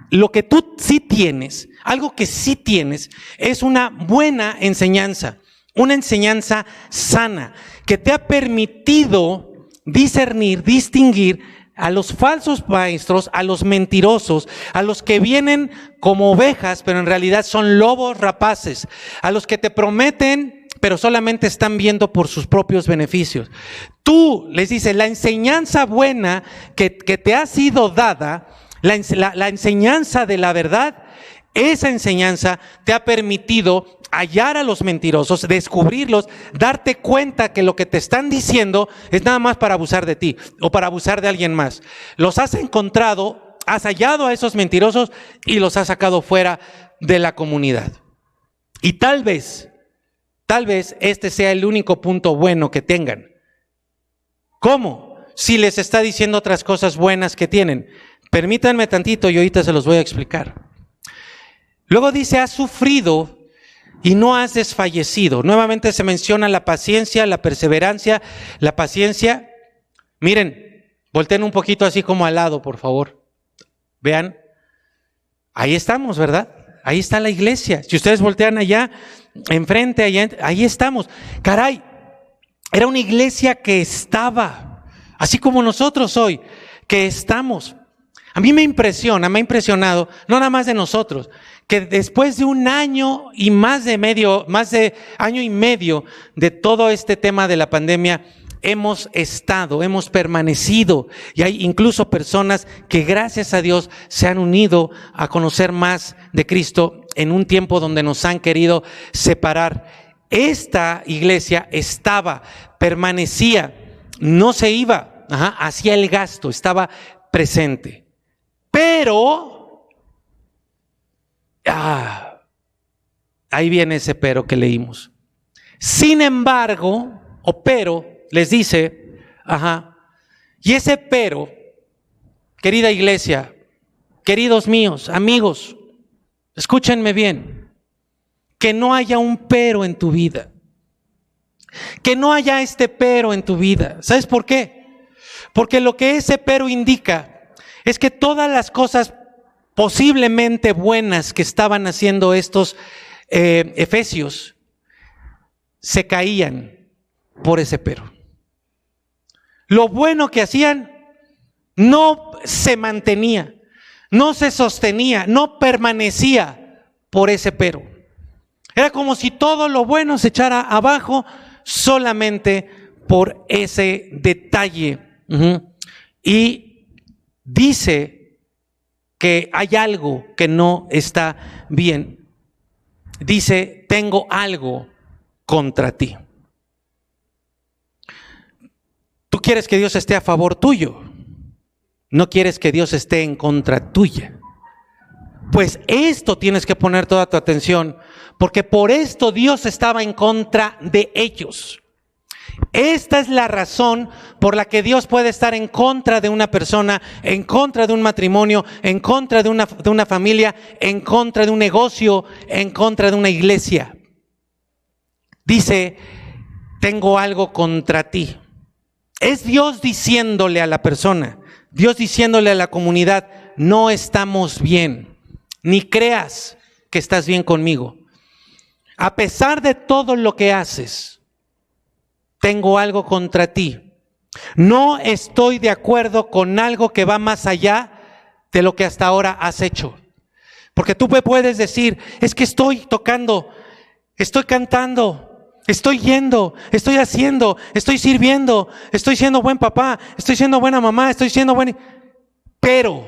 Lo que tú sí tienes, algo que sí tienes, es una buena enseñanza, una enseñanza sana, que te ha permitido discernir, distinguir a los falsos maestros, a los mentirosos, a los que vienen como ovejas, pero en realidad son lobos rapaces, a los que te prometen, pero solamente están viendo por sus propios beneficios. Tú, les dice, la enseñanza buena que te ha sido dada, la enseñanza de la verdad, esa enseñanza te ha permitido hallar a los mentirosos, descubrirlos, darte cuenta que lo que te están diciendo es nada más para abusar de ti o para abusar de alguien más. Los has encontrado, has hallado a esos mentirosos y los has sacado fuera de la comunidad. Y tal vez este sea el único punto bueno que tengan. ¿Cómo? Si les está diciendo otras cosas buenas que tienen. Permítanme tantito y ahorita se los voy a explicar. Luego dice, has sufrido y no has desfallecido. Nuevamente se menciona la paciencia, la perseverancia, la paciencia. Miren, volteen un poquito así como al lado, por favor. Vean, ahí estamos, ¿verdad? Ahí está la iglesia. Si ustedes voltean allá, enfrente, ahí estamos. Caray, era una iglesia que estaba, así como nosotros hoy, que estamos. A mí me ha impresionado, no nada más de nosotros, que después de un año y más de año y medio de todo este tema de la pandemia, hemos permanecido, y hay incluso personas que gracias a Dios se han unido a conocer más de Cristo en un tiempo donde nos han querido separar. Esta iglesia permanecía, no se iba, hacía el gasto, estaba presente. Pero, ahí viene ese pero que leímos. Sin embargo, les dice, y ese pero, querida iglesia, queridos míos, amigos, escúchenme bien, que no haya un pero en tu vida, que no haya este pero en tu vida. ¿Sabes por qué? Porque lo que ese pero indica es que todas las cosas posiblemente buenas que estaban haciendo estos efesios se caían por ese pero. Lo bueno que hacían no se mantenía, no se sostenía, no permanecía por ese pero. Era como si todo lo bueno se echara abajo solamente por ese detalle. Y dice que hay algo que no está bien. Dice, tengo algo contra ti. Tú quieres que Dios esté a favor tuyo, no quieres que Dios esté en contra tuya. Pues esto tienes que poner toda tu atención, porque por esto Dios estaba en contra de ellos. Esta es la razón por la que Dios puede estar en contra de una persona, en contra de un matrimonio, en contra de una familia, en contra de un negocio, en contra de una iglesia. Dice, tengo algo contra ti. Es Dios diciéndole a la persona, Dios diciéndole a la comunidad, no estamos bien, ni creas que estás bien conmigo. A pesar de todo lo que haces, tengo algo contra ti. No estoy de acuerdo con algo que va más allá de lo que hasta ahora has hecho. Porque tú me puedes decir, es que estoy tocando, estoy cantando, estoy yendo, estoy haciendo, estoy sirviendo, estoy siendo buen papá, estoy siendo buena mamá, estoy siendo buen... Pero,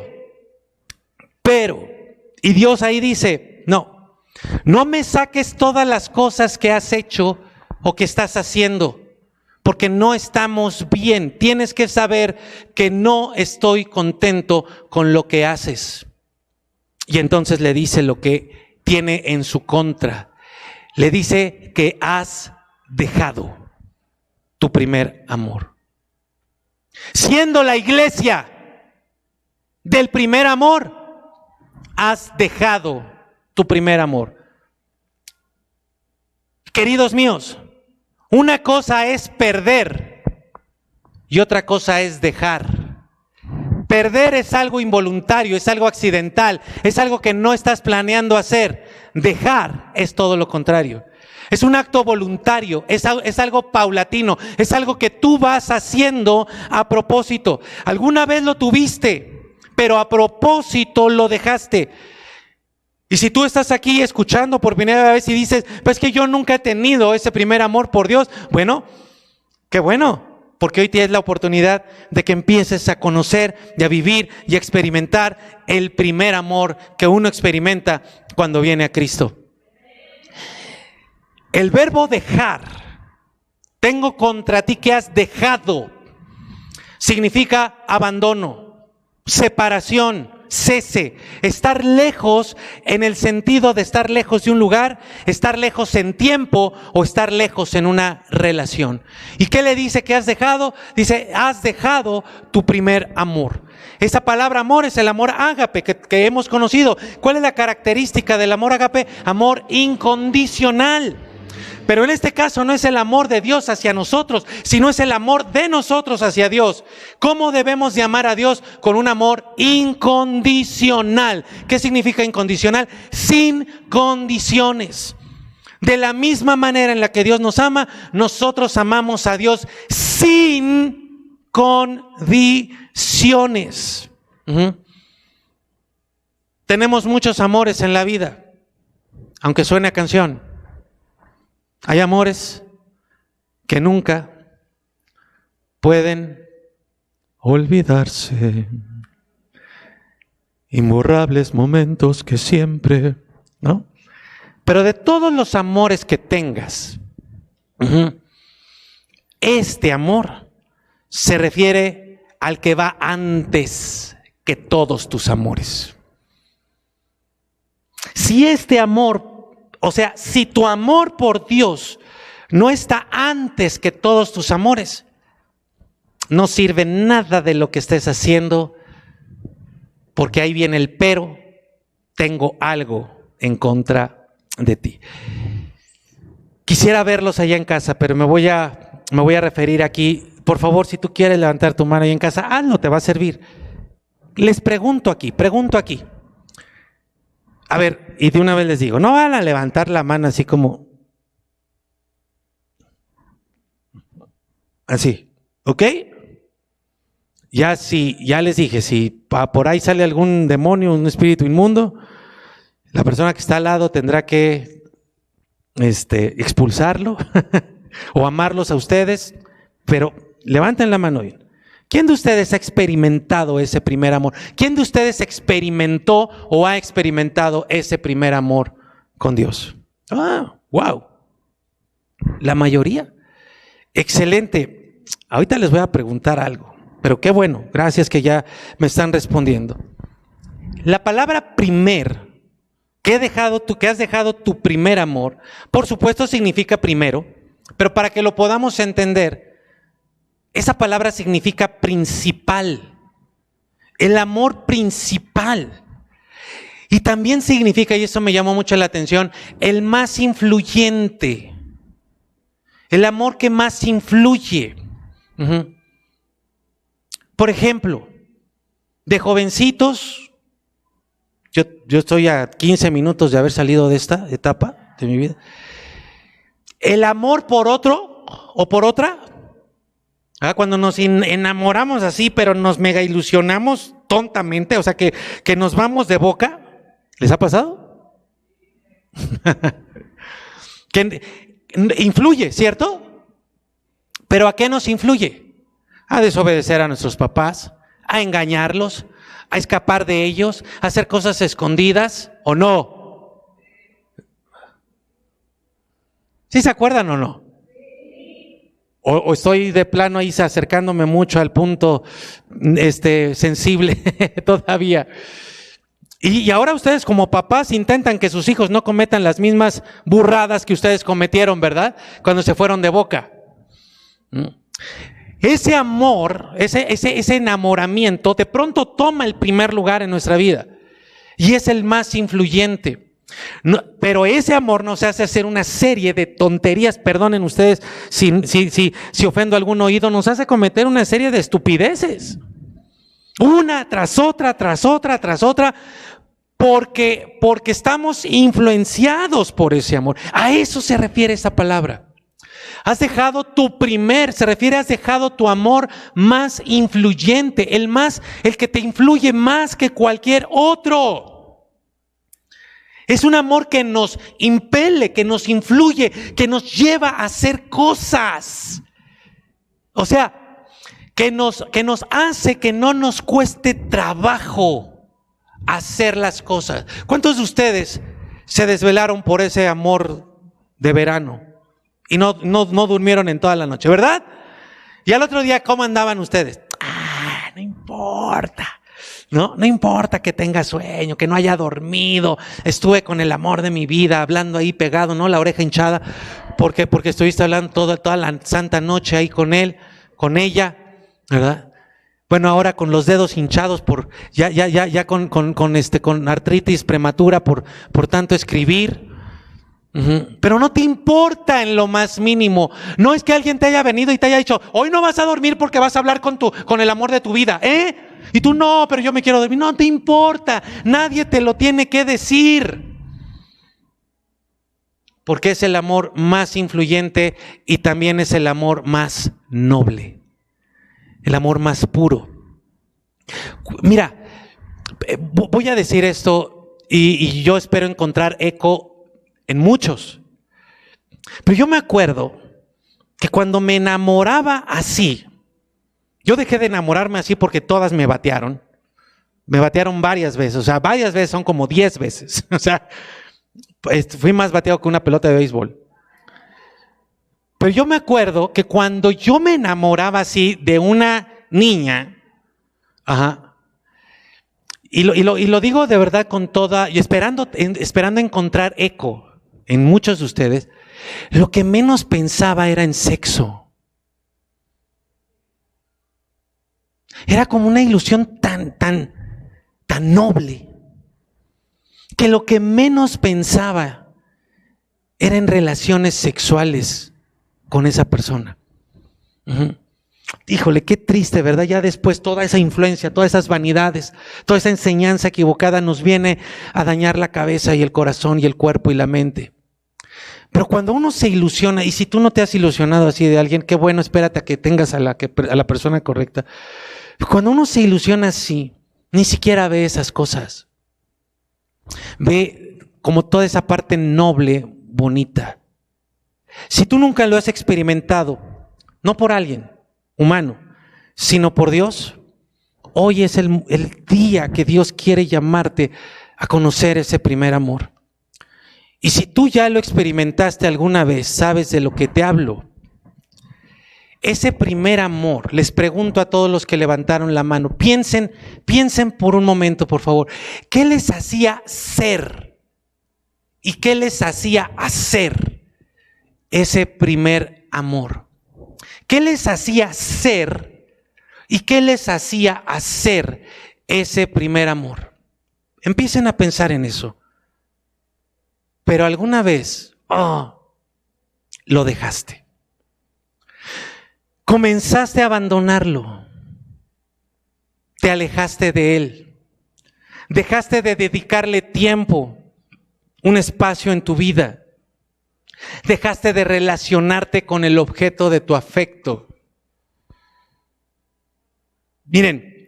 y Dios ahí dice, no me saques todas las cosas que has hecho o que estás haciendo, porque no estamos bien. Tienes que saber que no estoy contento con lo que haces. Y entonces le dice lo que tiene en su contra. Le dice que has dejado tu primer amor. Siendo la iglesia del primer amor, has dejado tu primer amor. Queridos míos, una cosa es perder y otra cosa es dejar. Perder es algo involuntario, es algo accidental, es algo que no estás planeando hacer. Dejar es todo lo contrario. Es un acto voluntario, es algo paulatino, es algo que tú vas haciendo a propósito. Alguna vez lo tuviste, pero a propósito lo dejaste. Y si tú estás aquí escuchando por primera vez y dices, pues que yo nunca he tenido ese primer amor por Dios, bueno, qué bueno. Porque hoy tienes la oportunidad de que empieces a conocer y a vivir y a experimentar el primer amor que uno experimenta cuando viene a Cristo. El verbo dejar, tengo contra ti que has dejado, significa abandono, separación, cese, estar lejos en el sentido de estar lejos de un lugar, estar lejos en tiempo o estar lejos en una relación. ¿Y qué le dice que has dejado? Dice, has dejado tu primer amor. Esa palabra amor es el amor ágape que hemos conocido. ¿Cuál es la característica del amor ágape? Amor incondicional. Pero en este caso no es el amor de Dios hacia nosotros, sino es el amor de nosotros hacia Dios. ¿Cómo debemos de amar a Dios? Con un amor incondicional. ¿Qué significa incondicional? Sin condiciones. De la misma manera en la que Dios nos ama, nosotros amamos a Dios sin condiciones. tenemos muchos amores en la vida, aunque suene a canción. Hay amores que nunca pueden olvidarse. Imborrables momentos que siempre, ¿no? Pero de todos los amores que tengas, este amor se refiere al que va antes que todos tus amores. Si este amor, o sea, si tu amor por Dios no está antes que todos tus amores, no sirve nada de lo que estés haciendo, porque ahí viene el pero, tengo algo en contra de ti. Quisiera verlos allá en casa, pero me voy a referir aquí. Por favor, si tú quieres levantar tu mano ahí en casa, hazlo, te va a servir. Les pregunto aquí. A ver, y de una vez les digo, no van a levantar la mano así como, así, ¿ok? Ya les dije, si por ahí sale algún demonio, un espíritu inmundo, la persona que está al lado tendrá que expulsarlo o amarlos a ustedes, pero levanten la mano bien. ¿Quién de ustedes ha experimentado ese primer amor? ¿Quién de ustedes experimentó o ha experimentado ese primer amor con Dios? Ah, wow. La mayoría. Excelente. Ahorita les voy a preguntar algo, pero qué bueno, gracias que ya me están respondiendo. La palabra primer, que has dejado tu primer amor, por supuesto significa primero, pero para que lo podamos entender, esa palabra significa principal, el amor principal. Y también significa, y eso me llamó mucho la atención, el más influyente, el amor que más influye. Por ejemplo, de jovencitos, yo estoy a 15 minutos de haber salido de esta etapa de mi vida, el amor por otro o por otra, cuando nos enamoramos así, pero nos mega ilusionamos tontamente, o sea que nos vamos de boca. ¿Les ha pasado? Que influye, ¿cierto? ¿Pero a qué nos influye? A desobedecer a nuestros papás, a engañarlos, a escapar de ellos, a hacer cosas escondidas, ¿o no? ¿Sí se acuerdan o no? O estoy de plano ahí acercándome mucho al punto sensible todavía. Y ahora ustedes como papás intentan que sus hijos no cometan las mismas burradas que ustedes cometieron, ¿verdad? Cuando se fueron de boca. Ese amor, ese enamoramiento de pronto toma el primer lugar en nuestra vida y es el más influyente. No, pero ese amor nos hace hacer una serie de tonterías, perdonen ustedes si ofendo algún oído, nos hace cometer una serie de estupideces, una tras otra, porque estamos influenciados por ese amor. A eso se refiere esa palabra. Has dejado has dejado tu amor más influyente, el que te influye más que cualquier otro. Es un amor que nos impele, que nos influye, que nos lleva a hacer cosas. O sea, que nos hace que no nos cueste trabajo hacer las cosas. ¿Cuántos de ustedes se desvelaron por ese amor de verano y no durmieron en toda la noche, verdad? Y al otro día, ¿cómo andaban ustedes? No importa. No importa que tenga sueño, que no haya dormido, estuve con el amor de mi vida, hablando ahí pegado, ¿no? La oreja hinchada, porque estuviste hablando toda la santa noche ahí con él, con ella, ¿verdad? Bueno, ahora con los dedos hinchados ya con artritis prematura por tanto escribir. Pero no te importa en lo más mínimo. No es que alguien te haya venido y te haya dicho, hoy no vas a dormir porque vas a hablar con el amor de tu vida, y tú no, pero yo me quiero dormir. No te importa, nadie te lo tiene que decir, porque es el amor más influyente y también es el amor más noble, el amor más puro. Mira, voy a decir esto y yo espero encontrar eco en muchos. Pero yo me acuerdo que cuando me enamoraba así, yo dejé de enamorarme así porque todas me batearon. Me batearon varias veces, o sea, varias veces, son como 10 veces. O sea, fui más bateado que una pelota de béisbol. Pero yo me acuerdo que cuando yo me enamoraba así de una niña, y lo digo de verdad con toda, y esperando encontrar eco en muchos de ustedes, lo que menos pensaba era en sexo. Era como una ilusión tan noble, que lo que menos pensaba era en relaciones sexuales con esa persona. Híjole, qué triste, ¿verdad? Ya después toda esa influencia, todas esas vanidades, toda esa enseñanza equivocada nos viene a dañar la cabeza y el corazón y el cuerpo y la mente. Pero cuando uno se ilusiona, y si tú no te has ilusionado así de alguien, qué bueno, espérate a que tengas a la persona correcta. Cuando uno se ilusiona así, ni siquiera ve esas cosas. Ve como toda esa parte noble, bonita. Si tú nunca lo has experimentado, no por alguien humano, sino por Dios, hoy es el día que Dios quiere llamarte a conocer ese primer amor. Y si tú ya lo experimentaste alguna vez, sabes de lo que te hablo. Ese primer amor, les pregunto a todos los que levantaron la mano, piensen por un momento, por favor, ¿qué les hacía ser? ¿Y qué les hacía hacer ese primer amor? ¿Qué les hacía ser? ¿Y qué les hacía hacer ese primer amor? Empiecen a pensar en eso. Pero alguna vez, lo dejaste. Comenzaste a abandonarlo. Te alejaste de él. Dejaste de dedicarle tiempo, un espacio en tu vida. Dejaste de relacionarte con el objeto de tu afecto. Miren,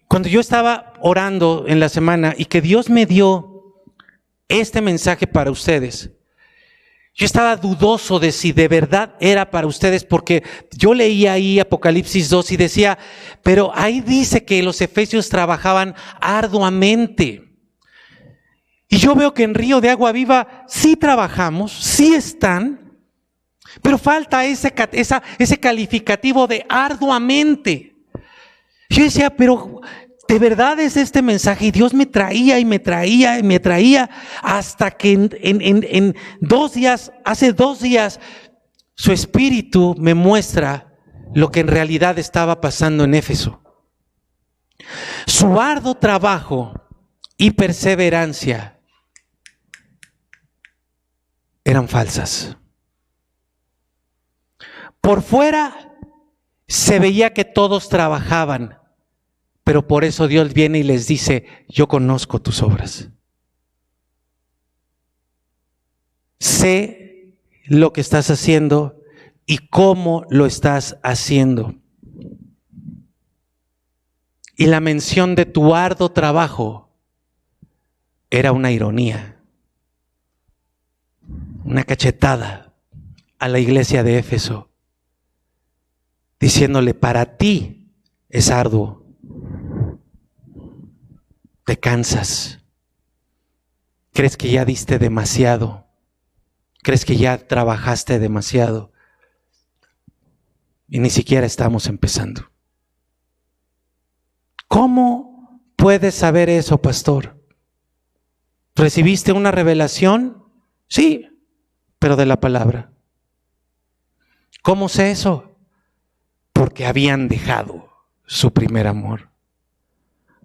cuando yo estaba orando en la semana y que Dios me dio este mensaje para ustedes, yo estaba dudoso de si de verdad era para ustedes, porque yo leía ahí Apocalipsis 2 y decía, pero ahí dice que los efesios trabajaban arduamente. Y yo veo que en Río de Agua Viva sí trabajamos, sí están, pero falta ese calificativo de arduamente. Yo decía, pero ¿de verdad es este mensaje? Y Dios me traía y me traía y me traía hasta que en 2 días, hace 2 días, su espíritu me muestra lo que en realidad estaba pasando en Éfeso. Su arduo trabajo y perseverancia eran falsas. Por fuera se veía que todos trabajaban, pero por eso Dios viene y les dice, yo conozco tus obras. Sé lo que estás haciendo y cómo lo estás haciendo. Y la mención de tu arduo trabajo era una ironía, una cachetada a la iglesia de Éfeso, diciéndole, para ti es arduo. Te cansas. Crees que ya diste demasiado. Crees que ya trabajaste demasiado. Y ni siquiera estamos empezando. ¿Cómo puedes saber eso, pastor? ¿Recibiste una revelación? Sí, pero de la palabra. ¿Cómo sé eso? Porque habían dejado su primer amor.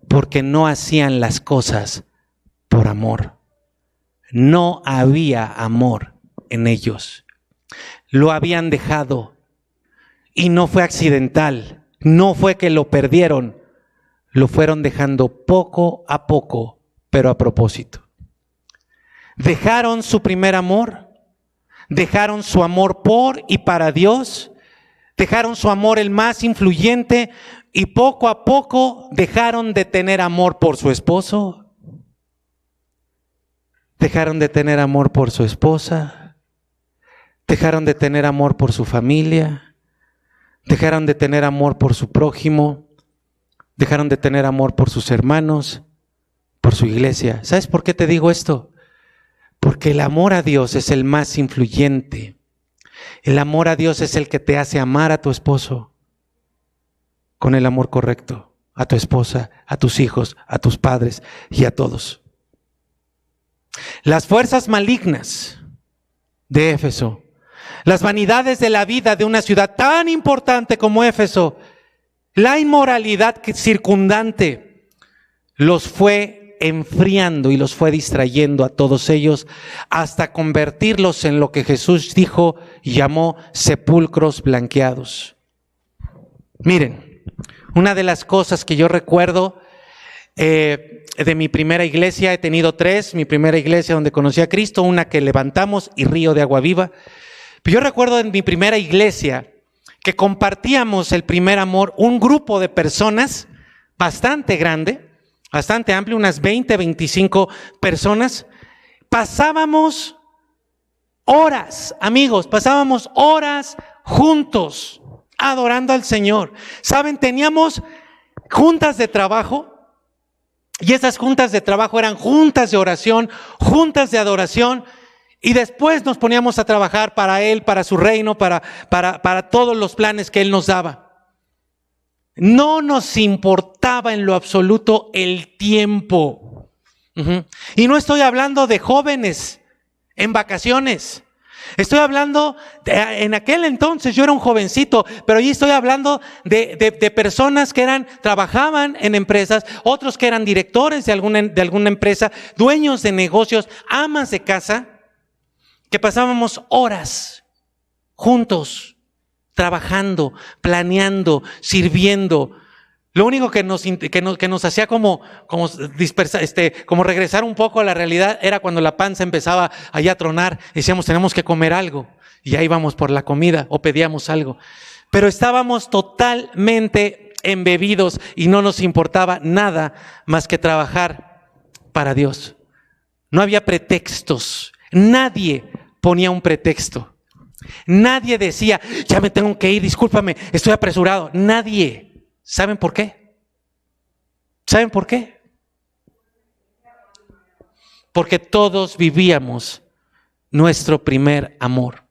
Porque no hacían las cosas por amor. No había amor en ellos. Lo habían dejado. Y no fue accidental. No fue que lo perdieron. Lo fueron dejando poco a poco, pero a propósito. Dejaron su primer amor. Dejaron su amor por y para Dios. Dejaron su amor el más influyente, y poco a poco dejaron de tener amor por su esposo, dejaron de tener amor por su esposa, dejaron de tener amor por su familia, dejaron de tener amor por su prójimo, dejaron de tener amor por sus hermanos, por su iglesia. ¿Sabes por qué te digo esto? Porque el amor a Dios es el más influyente. El amor a Dios es el que te hace amar a tu esposo con el amor correcto, a tu esposa, a tus hijos, a tus padres y a todos. Las fuerzas malignas de Éfeso, las vanidades de la vida de una ciudad tan importante como Éfeso, la inmoralidad circundante, los fue enfriando y los fue distrayendo a todos ellos hasta convertirlos en lo que Jesús dijo y llamó sepulcros blanqueados. Miren, una de las cosas que yo recuerdo de mi primera iglesia, he tenido 3, mi primera iglesia donde conocí a Cristo, una que levantamos y Río de Agua Viva. Pero yo recuerdo en mi primera iglesia que compartíamos el primer amor, un grupo de personas bastante grande, bastante amplio, unas 20, 25 personas. Pasábamos horas, amigos, pasábamos horas juntos adorando al Señor. ¿Saben? Teníamos juntas de trabajo y esas juntas de trabajo eran juntas de oración, juntas de adoración. Y después nos poníamos a trabajar para Él, para su reino, para todos los planes que Él nos daba. No nos importaba en lo absoluto el tiempo. Y no estoy hablando de jóvenes en vacaciones. Estoy hablando, en aquel entonces yo era un jovencito, pero ahí estoy hablando de personas que trabajaban en empresas, otros que eran directores de alguna empresa, dueños de negocios, amas de casa, que pasábamos horas juntos, trabajando, planeando, sirviendo. Lo único que nos hacía como dispersar, como regresar un poco a la realidad era cuando la panza empezaba allá a tronar. Decíamos, tenemos que comer algo. Y ahí íbamos por la comida o pedíamos algo. Pero estábamos totalmente embebidos y no nos importaba nada más que trabajar para Dios. No había pretextos. Nadie ponía un pretexto. Nadie decía, ya me tengo que ir, discúlpame, estoy apresurado. Nadie. ¿Saben por qué? ¿Saben por qué? Porque todos vivíamos nuestro primer amor,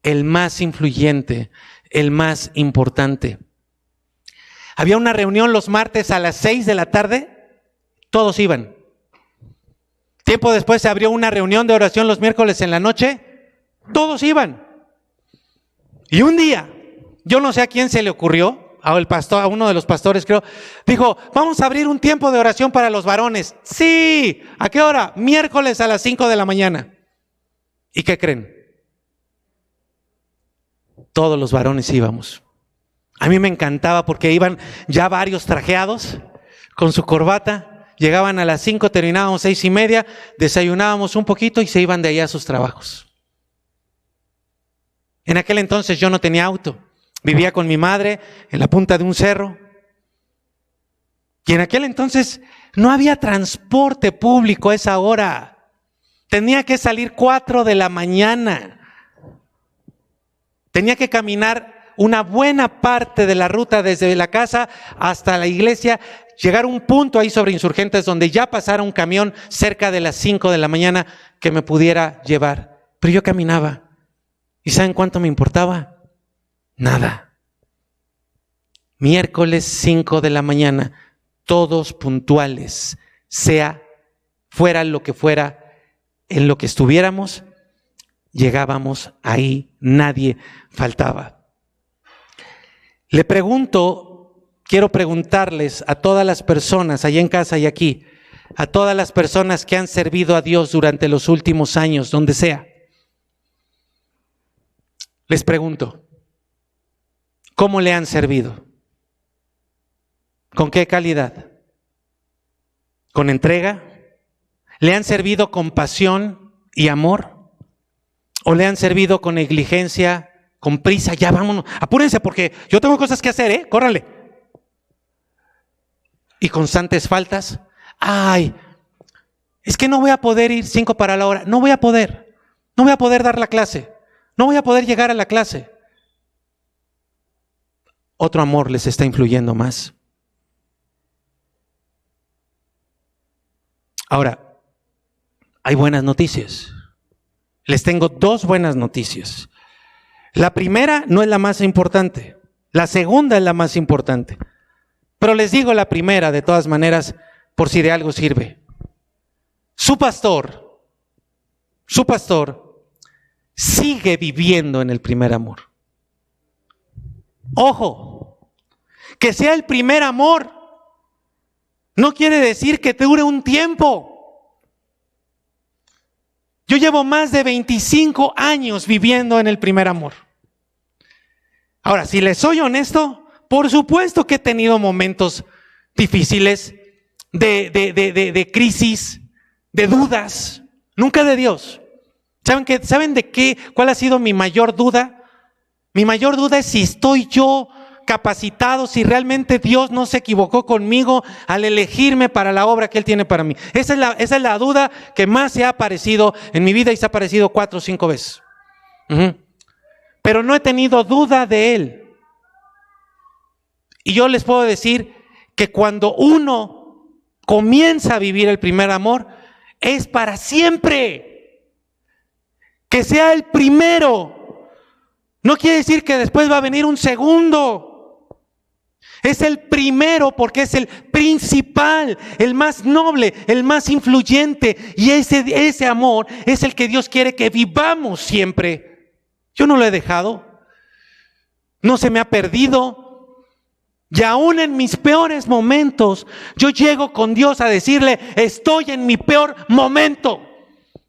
el más influyente, el más importante. Había una reunión los martes a las 6 de la tarde, todos iban. Tiempo después se abrió una reunión de oración los miércoles en la noche, todos iban. Y un día, yo no sé a quién se le ocurrió, a uno de los pastores creo, dijo, vamos a abrir un tiempo de oración para los varones. Sí, ¿a qué hora? Miércoles a las 5 de la mañana. ¿Y qué creen? Todos los varones íbamos. A mí me encantaba porque iban ya varios trajeados con su corbata, llegaban a las 5, terminábamos 6:30, desayunábamos un poquito y se iban de allá a sus trabajos. En aquel entonces yo no tenía auto. Vivía con mi madre en la punta de un cerro. Y en aquel entonces no había transporte público a esa hora. Tenía que salir 4 de la mañana. Tenía que caminar una buena parte de la ruta desde la casa hasta la iglesia, llegar a un punto ahí sobre Insurgentes donde ya pasara un camión cerca de las 5 de la mañana que me pudiera llevar. Pero yo caminaba. ¿Y saben cuánto me importaba? Nada. Miércoles 5 de la mañana, todos puntuales, fuera lo que fuera, en lo que estuviéramos, llegábamos ahí, nadie faltaba. Quiero preguntarles a todas las personas, allá en casa y aquí, a todas las personas que han servido a Dios durante los últimos años, donde sea, les pregunto, ¿cómo le han servido? ¿Con qué calidad? ¿Con entrega? ¿Le han servido con pasión y amor? ¿O le han servido con negligencia, con prisa? Ya vámonos, apúrense porque yo tengo cosas que hacer, córranle. y constantes faltas. Ay, es que no voy a poder ir 5 para la hora. No voy a poder dar la clase. No voy a poder llegar a la clase. Otro amor les está influyendo más. Ahora, hay buenas noticias. Les tengo 2 buenas noticias. La primera no es la más importante. La segunda es la más importante. Pero les digo la primera de todas maneras, por si de algo sirve. Su pastor sigue viviendo en el primer amor. Ojo, que sea el primer amor no quiere decir que dure un tiempo. Yo llevo más de 25 años viviendo en el primer amor. Ahora, si les soy honesto, por supuesto que he tenido momentos difíciles de crisis, de dudas, nunca de Dios. ¿Saben de qué? ¿Cuál ha sido mi mayor duda? Mi mayor duda es si estoy yo capacitado, si realmente Dios no se equivocó conmigo al elegirme para la obra que Él tiene para mí. Esa es la duda que más se ha aparecido en mi vida y se ha aparecido 4 o 5 veces. Pero no he tenido duda de Él. Y yo les puedo decir que cuando uno comienza a vivir el primer amor, es para siempre. Que sea el primero no quiere decir que después va a venir un segundo. Es el primero porque es el principal, el más noble, el más influyente. Y ese amor es el que Dios quiere que vivamos siempre. Yo no lo he dejado. No se me ha perdido. Y aún en mis peores momentos, yo llego con Dios a decirle, estoy en mi peor momento,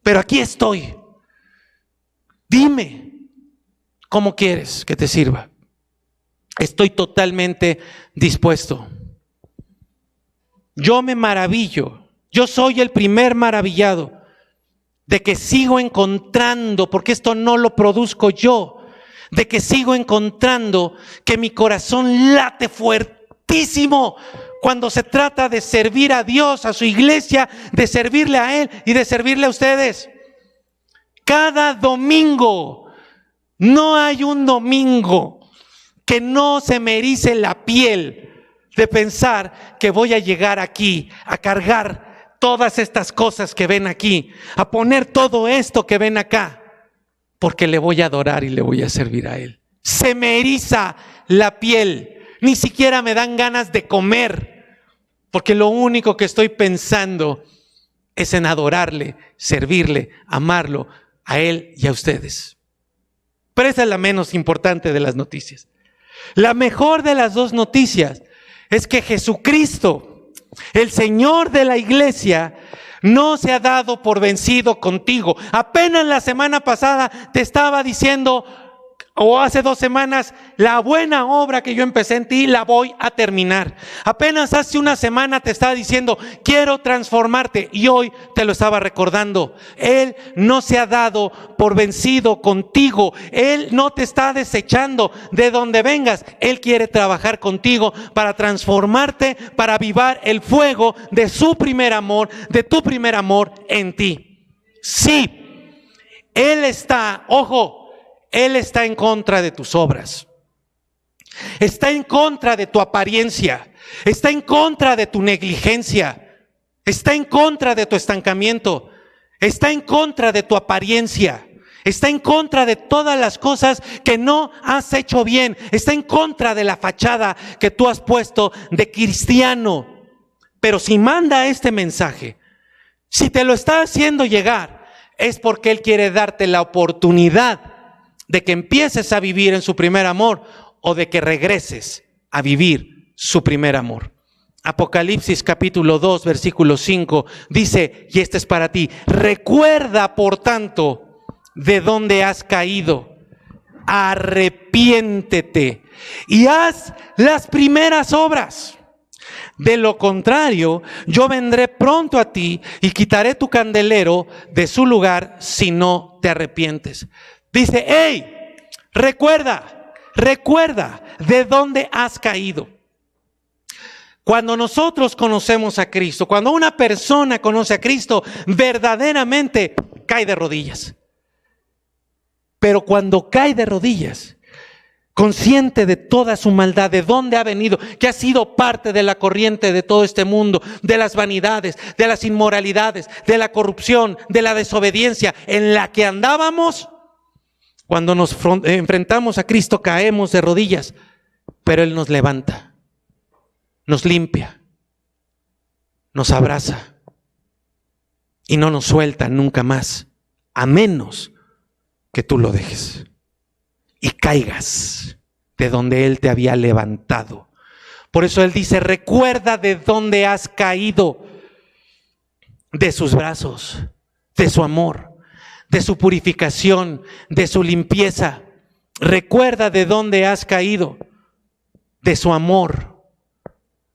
pero aquí estoy. Dime, ¿cómo quieres que te sirva? Estoy totalmente dispuesto. Yo me maravillo, yo soy el primer maravillado de que sigo encontrando, porque esto no lo produzco yo, de que sigo encontrando que mi corazón late fuertísimo cuando se trata de servir a Dios, a su iglesia, de servirle a Él y de servirle a ustedes. Cada domingo, no hay un domingo que no se me erice la piel de pensar que voy a llegar aquí a cargar todas estas cosas que ven aquí, a poner todo esto que ven acá, porque le voy a adorar y le voy a servir a Él. Se me eriza la piel, ni siquiera me dan ganas de comer, porque lo único que estoy pensando es en adorarle, servirle, amarlo a Él y a ustedes. Pero esa es la menos importante de las noticias. La mejor de las 2 noticias es que Jesucristo, el Señor de la iglesia, no se ha dado por vencido contigo. Apenas la semana pasada te estaba diciendo, o hace 2 semanas, la buena obra que yo empecé en ti la voy a terminar. Apenas hace una semana te estaba diciendo, quiero transformarte, y hoy te lo estaba recordando. Él no se ha dado por vencido contigo. Él no te está desechando de donde vengas. Él quiere trabajar contigo para transformarte, para avivar el fuego de su primer amor, de tu primer amor en ti. Sí, Él está, ojo, Él está en contra de tus obras. Está en contra de tu apariencia. Está en contra de tu negligencia. Está en contra de tu estancamiento. Está en contra de tu apariencia. Está en contra de todas las cosas que no has hecho bien. Está en contra de la fachada que tú has puesto de cristiano. Pero si manda este mensaje, si te lo está haciendo llegar, es porque Él quiere darte la oportunidad de que empieces a vivir en su primer amor o de que regreses a vivir su primer amor. Apocalipsis capítulo 2 versículo 5 dice, y este es para ti: recuerda por tanto de dónde has caído, arrepiéntete y haz las primeras obras. De lo contrario, yo vendré pronto a ti y quitaré tu candelero de su lugar si no te arrepientes. Dice, hey, recuerda de dónde has caído. Cuando nosotros conocemos a Cristo, cuando una persona conoce a Cristo, verdaderamente cae de rodillas. Pero cuando cae de rodillas, consciente de toda su maldad, de dónde ha venido, que ha sido parte de la corriente de todo este mundo, de las vanidades, de las inmoralidades, de la corrupción, de la desobediencia en la que andábamos, cuando nos enfrentamos a Cristo caemos de rodillas, pero Él nos levanta, nos limpia, nos abraza y no nos suelta nunca más, a menos que tú lo dejes y caigas de donde Él te había levantado. Por eso Él dice, recuerda de dónde has caído, de sus brazos, de su amor, de su purificación, de su limpieza. Recuerda de dónde has caído, de su amor,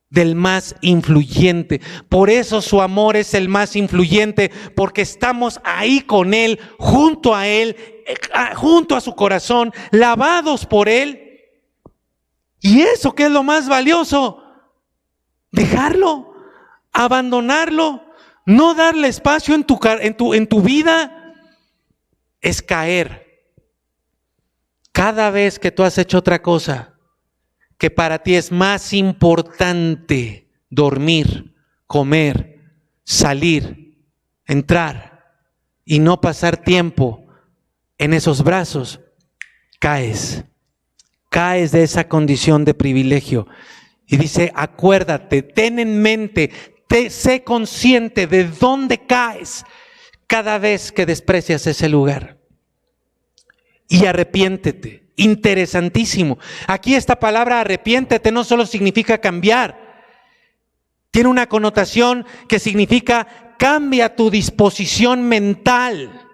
del más influyente. Por eso su amor es el más influyente, porque estamos ahí con Él, junto a Él, junto a su corazón, lavados por Él. Y eso que es lo más valioso, dejarlo, abandonarlo, no darle espacio en tu vida, es caer. Cada vez que tú has hecho otra cosa que para ti es más importante, dormir, comer, salir, entrar y no pasar tiempo en esos brazos, caes de esa condición de privilegio. Y dice, acuérdate, ten en mente, sé consciente de dónde caes cada vez que desprecias ese lugar. Y arrepiéntete. Interesantísimo. Aquí esta palabra arrepiéntete no solo significa cambiar, tiene una connotación que significa cambia tu disposición mental.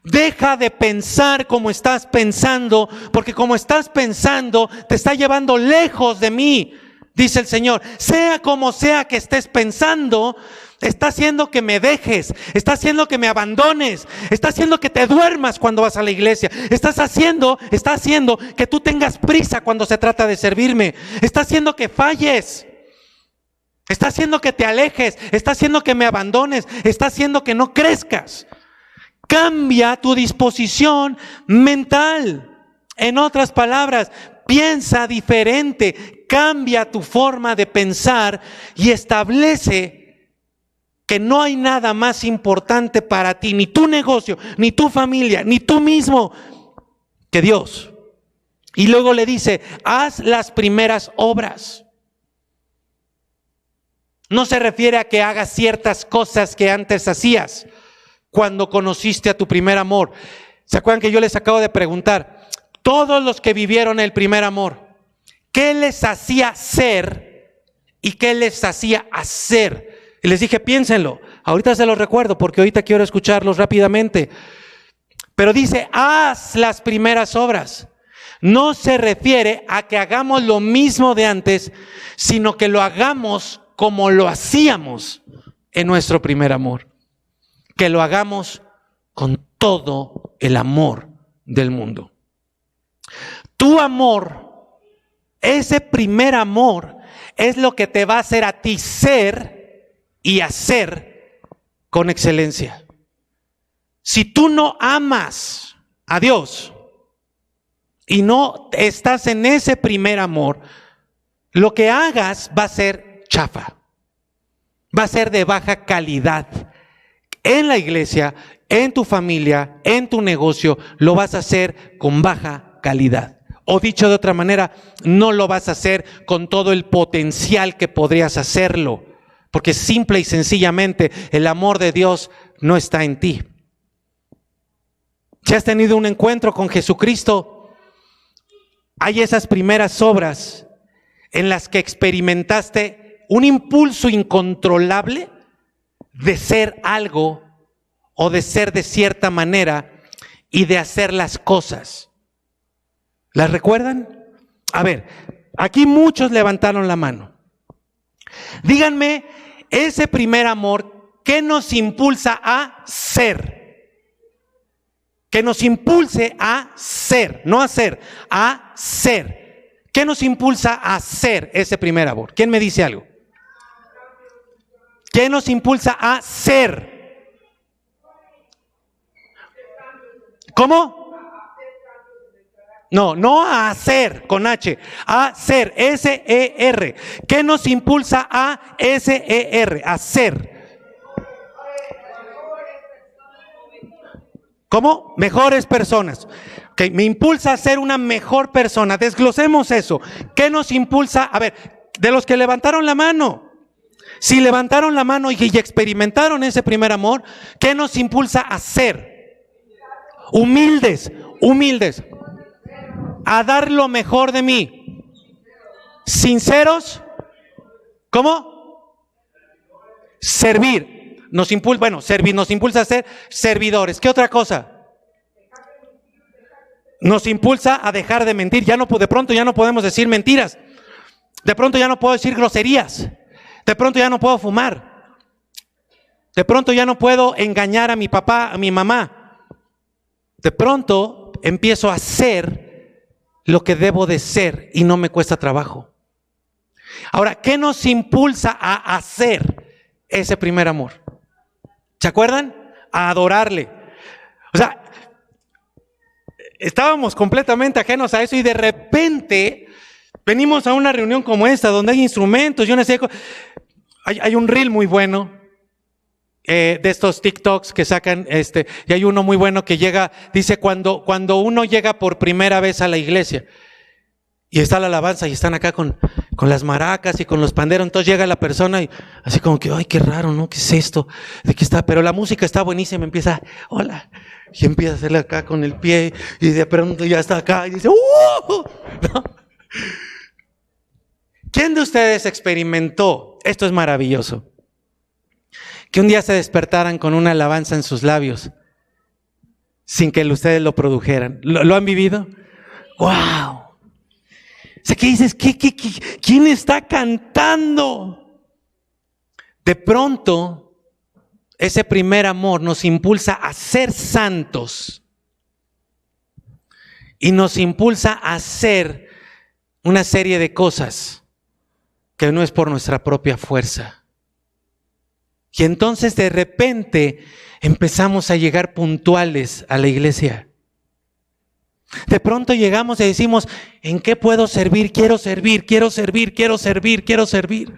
Deja de pensar como estás pensando, porque como estás pensando te está llevando lejos de mí, dice el Señor. Sea como sea que estés pensando, está haciendo que me dejes, está haciendo que me abandones, está haciendo que te duermas cuando vas a la iglesia, está haciendo que tú tengas prisa cuando se trata de servirme, está haciendo que falles, está haciendo que te alejes, está haciendo que me abandones, está haciendo que no crezcas. Cambia tu disposición mental. En otras palabras, piensa diferente, cambia tu forma de pensar y establece que no hay nada más importante para ti, ni tu negocio, ni tu familia, ni tú mismo, que Dios. Y luego le dice, haz las primeras obras. No se refiere a que hagas ciertas cosas que antes hacías cuando conociste a tu primer amor. ¿Se acuerdan que yo les acabo de preguntar? Todos los que vivieron el primer amor, ¿qué les hacía ser y qué les hacía hacer? Y les dije, piénsenlo. Ahorita se los recuerdo porque ahorita quiero escucharlos rápidamente. Pero dice, haz las primeras obras. No se refiere a que hagamos lo mismo de antes, sino que lo hagamos como lo hacíamos en nuestro primer amor. Que lo hagamos con todo el amor del mundo. Tu amor, ese primer amor, es lo que te va a hacer a ti ser y hacer con excelencia. Si tú no amas a Dios y no estás en ese primer amor, lo que hagas va a ser chafa, va a ser de baja calidad. En la iglesia, en tu familia, en tu negocio, lo vas a hacer con baja calidad. O dicho de otra manera, no lo vas a hacer con todo el potencial que podrías hacerlo. Porque simple y sencillamente el amor de Dios no está en ti. Si has tenido un encuentro con Jesucristo, hay esas primeras obras en las que experimentaste un impulso incontrolable de ser algo o de ser de cierta manera y de hacer las cosas. ¿Las recuerdan? A ver, aquí muchos levantaron la mano. Díganme, ese primer amor, ¿qué nos impulsa a ser? Que nos impulse a ser, no a hacer, a ser. ¿Qué nos impulsa a ser ese primer amor? ¿Quién me dice algo? ¿Qué nos impulsa a ser? ¿Cómo? No a hacer con H, a ser, S-E-R. ¿Qué nos impulsa a S-E-R? A ser. ¿Cómo? Mejores personas. Okay, me impulsa a ser una mejor persona. Desglosemos eso. ¿Qué nos impulsa? A ver, de los que levantaron la mano. Si levantaron la mano y experimentaron ese primer amor, ¿qué nos impulsa a ser? Humildes, humildes. A dar lo mejor de mí. Sinceros. ¿Cómo? Servir. Nos impulsa a ser servidores. ¿Qué otra cosa? Nos impulsa a dejar de mentir. De pronto ya no podemos decir mentiras. De pronto ya no puedo decir groserías. De pronto ya no puedo fumar. De pronto ya no puedo engañar a mi papá, a mi mamá. De pronto empiezo a ser lo que debo de ser y no me cuesta trabajo. Ahora, ¿qué nos impulsa a hacer ese primer amor? ¿Se acuerdan? A adorarle. O sea, estábamos completamente ajenos a eso y de repente venimos a una reunión como esta donde hay instrumentos y una serie de cosas. Hay un reel muy bueno de estos TikToks que sacan, y hay uno muy bueno que llega, dice cuando uno llega por primera vez a la iglesia y está la alabanza y están acá con las maracas y con los panderos, entonces llega la persona y así como que, ay, qué raro, ¿no? ¿Qué es esto? ¿De qué está? Pero la música está buenísima, empieza, hola, y empieza a hacerle acá con el pie y de pronto ya está acá y dice, ¿no? ¿Quién de ustedes experimentó? Esto es maravilloso. Que un día se despertaran con una alabanza en sus labios sin que ustedes lo produjeran. ¿Lo han vivido? ¡Wow! O sea, ¿qué dices? ¿Quién está cantando? De pronto, ese primer amor nos impulsa a ser santos y nos impulsa a hacer una serie de cosas que no es por nuestra propia fuerza. Y entonces de repente empezamos a llegar puntuales a la iglesia. De pronto llegamos y decimos, ¿en qué puedo servir? Quiero servir, quiero servir, quiero servir, quiero servir.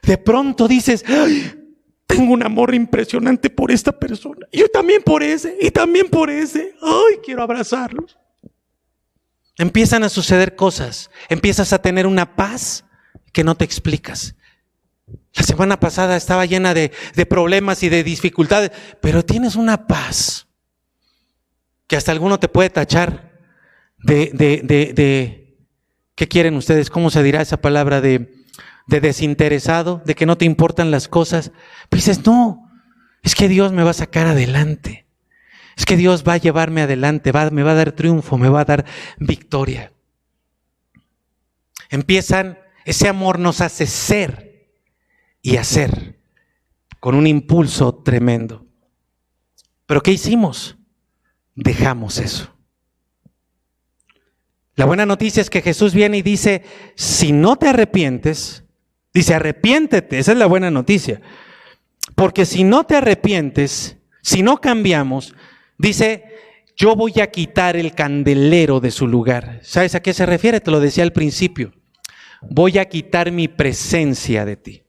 De pronto dices, ¡ay! Tengo un amor impresionante por esta persona. Yo también por ese, y también por ese. ¡Ay! Quiero abrazarlos. Empiezan a suceder cosas. Empiezas a tener una paz que no te explicas. La semana pasada estaba llena de problemas y de dificultades, pero tienes una paz que hasta alguno te puede tachar de ¿qué quieren ustedes? ¿Cómo se dirá esa palabra? De desinteresado, de que no te importan las cosas. Pero dices, no, es que Dios me va a sacar adelante. Es que Dios va a llevarme adelante, me va a dar triunfo, me va a dar victoria. Ese amor nos hace ser y hacer con un impulso tremendo. ¿Pero qué hicimos? Dejamos eso. La buena noticia es que Jesús viene y dice, si no te arrepientes, dice arrepiéntete, esa es la buena noticia. Porque si no te arrepientes, si no cambiamos, dice, yo voy a quitar el candelero de su lugar. ¿Sabes a qué se refiere? Te lo decía al principio. Voy a quitar mi presencia de ti.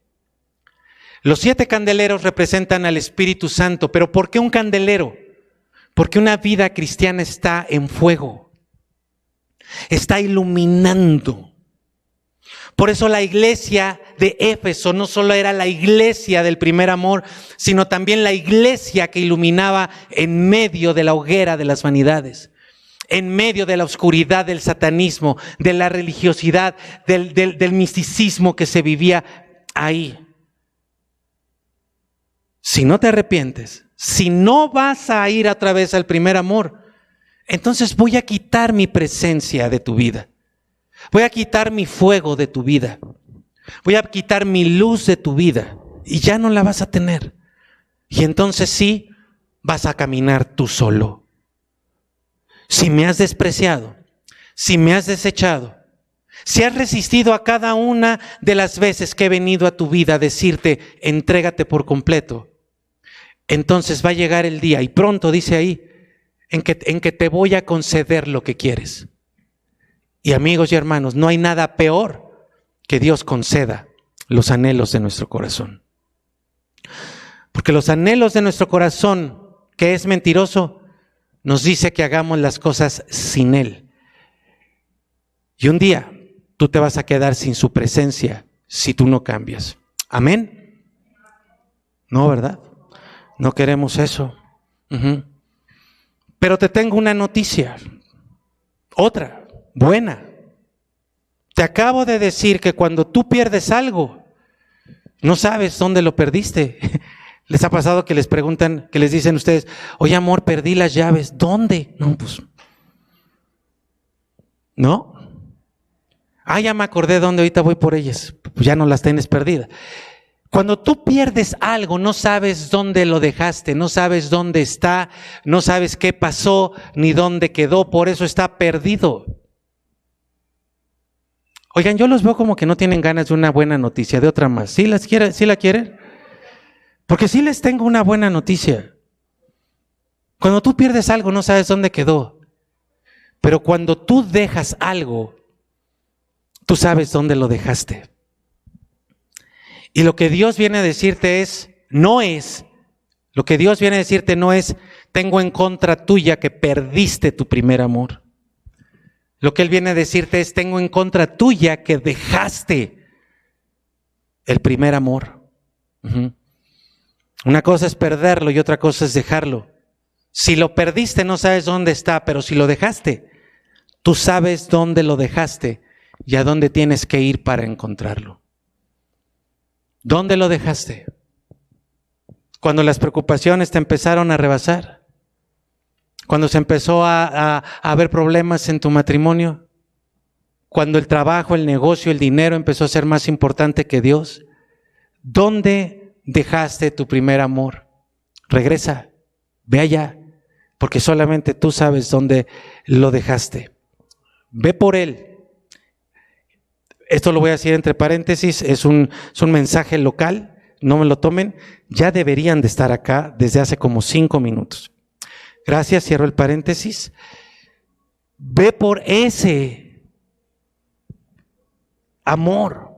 Los 7 candeleros representan al Espíritu Santo, pero ¿por qué un candelero? Porque una vida cristiana está en fuego, está iluminando. Por eso la iglesia de Éfeso no solo era la iglesia del primer amor, sino también la iglesia que iluminaba en medio de la hoguera de las vanidades, en medio de la oscuridad del satanismo, de la religiosidad, del misticismo que se vivía ahí. Si no te arrepientes, si no vas a ir otra vez al primer amor, entonces voy a quitar mi presencia de tu vida. Voy a quitar mi fuego de tu vida. Voy a quitar mi luz de tu vida y ya no la vas a tener. Y entonces sí, vas a caminar tú solo. Si me has despreciado, si me has desechado, si has resistido a cada una de las veces que he venido a tu vida a decirte, entrégate por completo, entonces va a llegar el día, y pronto dice ahí, en que te voy a conceder lo que quieres. Y amigos y hermanos, no hay nada peor que Dios conceda los anhelos de nuestro corazón. Porque los anhelos de nuestro corazón, que es mentiroso, nos dice que hagamos las cosas sin Él. Y un día tú te vas a quedar sin su presencia si tú no cambias. ¿Amén? No, ¿verdad? No queremos eso. Pero te tengo una noticia. Otra, buena. Te acabo de decir que cuando tú pierdes algo, no sabes dónde lo perdiste. ¿Les ha pasado que les preguntan, que les dicen ustedes, oye amor, perdí las llaves? ¿Dónde? No, pues, ¿no? Ya me acordé dónde, ahorita voy por ellas. Pues ya no las tienes perdidas. Cuando tú pierdes algo, no sabes dónde lo dejaste, no sabes dónde está, no sabes qué pasó, ni dónde quedó, por eso está perdido. Oigan, yo los veo como que no tienen ganas de una buena noticia, de otra más. ¿Sí la quieren? Porque sí les tengo una buena noticia. Cuando tú pierdes algo, no sabes dónde quedó. Pero cuando tú dejas algo, tú sabes dónde lo dejaste. Y lo que Dios viene a decirte no es, tengo en contra tuya que perdiste tu primer amor. Lo que Él viene a decirte es, tengo en contra tuya que dejaste el primer amor. Una cosa es perderlo y otra cosa es dejarlo. Si lo perdiste no sabes dónde está, pero si lo dejaste, tú sabes dónde lo dejaste y a dónde tienes que ir para encontrarlo. ¿Dónde lo dejaste? Cuando las preocupaciones te empezaron a rebasar, cuando se empezó a haber problemas en tu matrimonio, cuando el trabajo, el negocio, el dinero empezó a ser más importante que Dios. ¿Dónde dejaste tu primer amor? Regresa, ve allá, porque solamente tú sabes dónde lo dejaste. Ve por él. Esto lo voy a decir entre paréntesis, es un mensaje local, no me lo tomen. Ya deberían de estar acá desde hace como 5 minutos. Gracias, cierro el paréntesis. Ve por ese amor.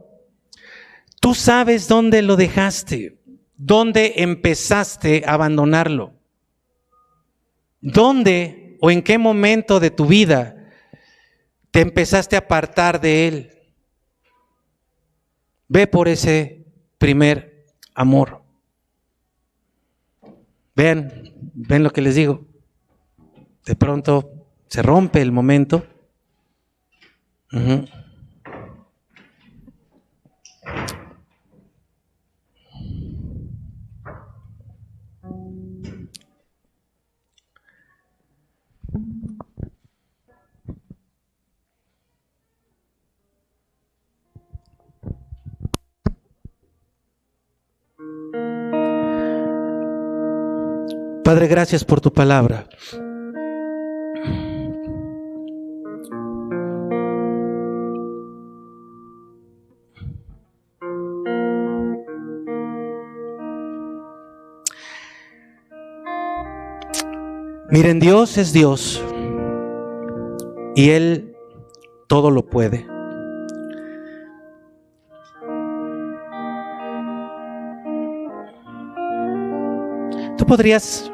Tú sabes dónde lo dejaste, dónde empezaste a abandonarlo, dónde o en qué momento de tu vida te empezaste a apartar de él. Ve por ese primer amor. Ven lo que les digo. De pronto se rompe el momento. Padre, gracias por tu palabra. Miren, Dios es Dios y Él todo lo puede. ¿Tú podrías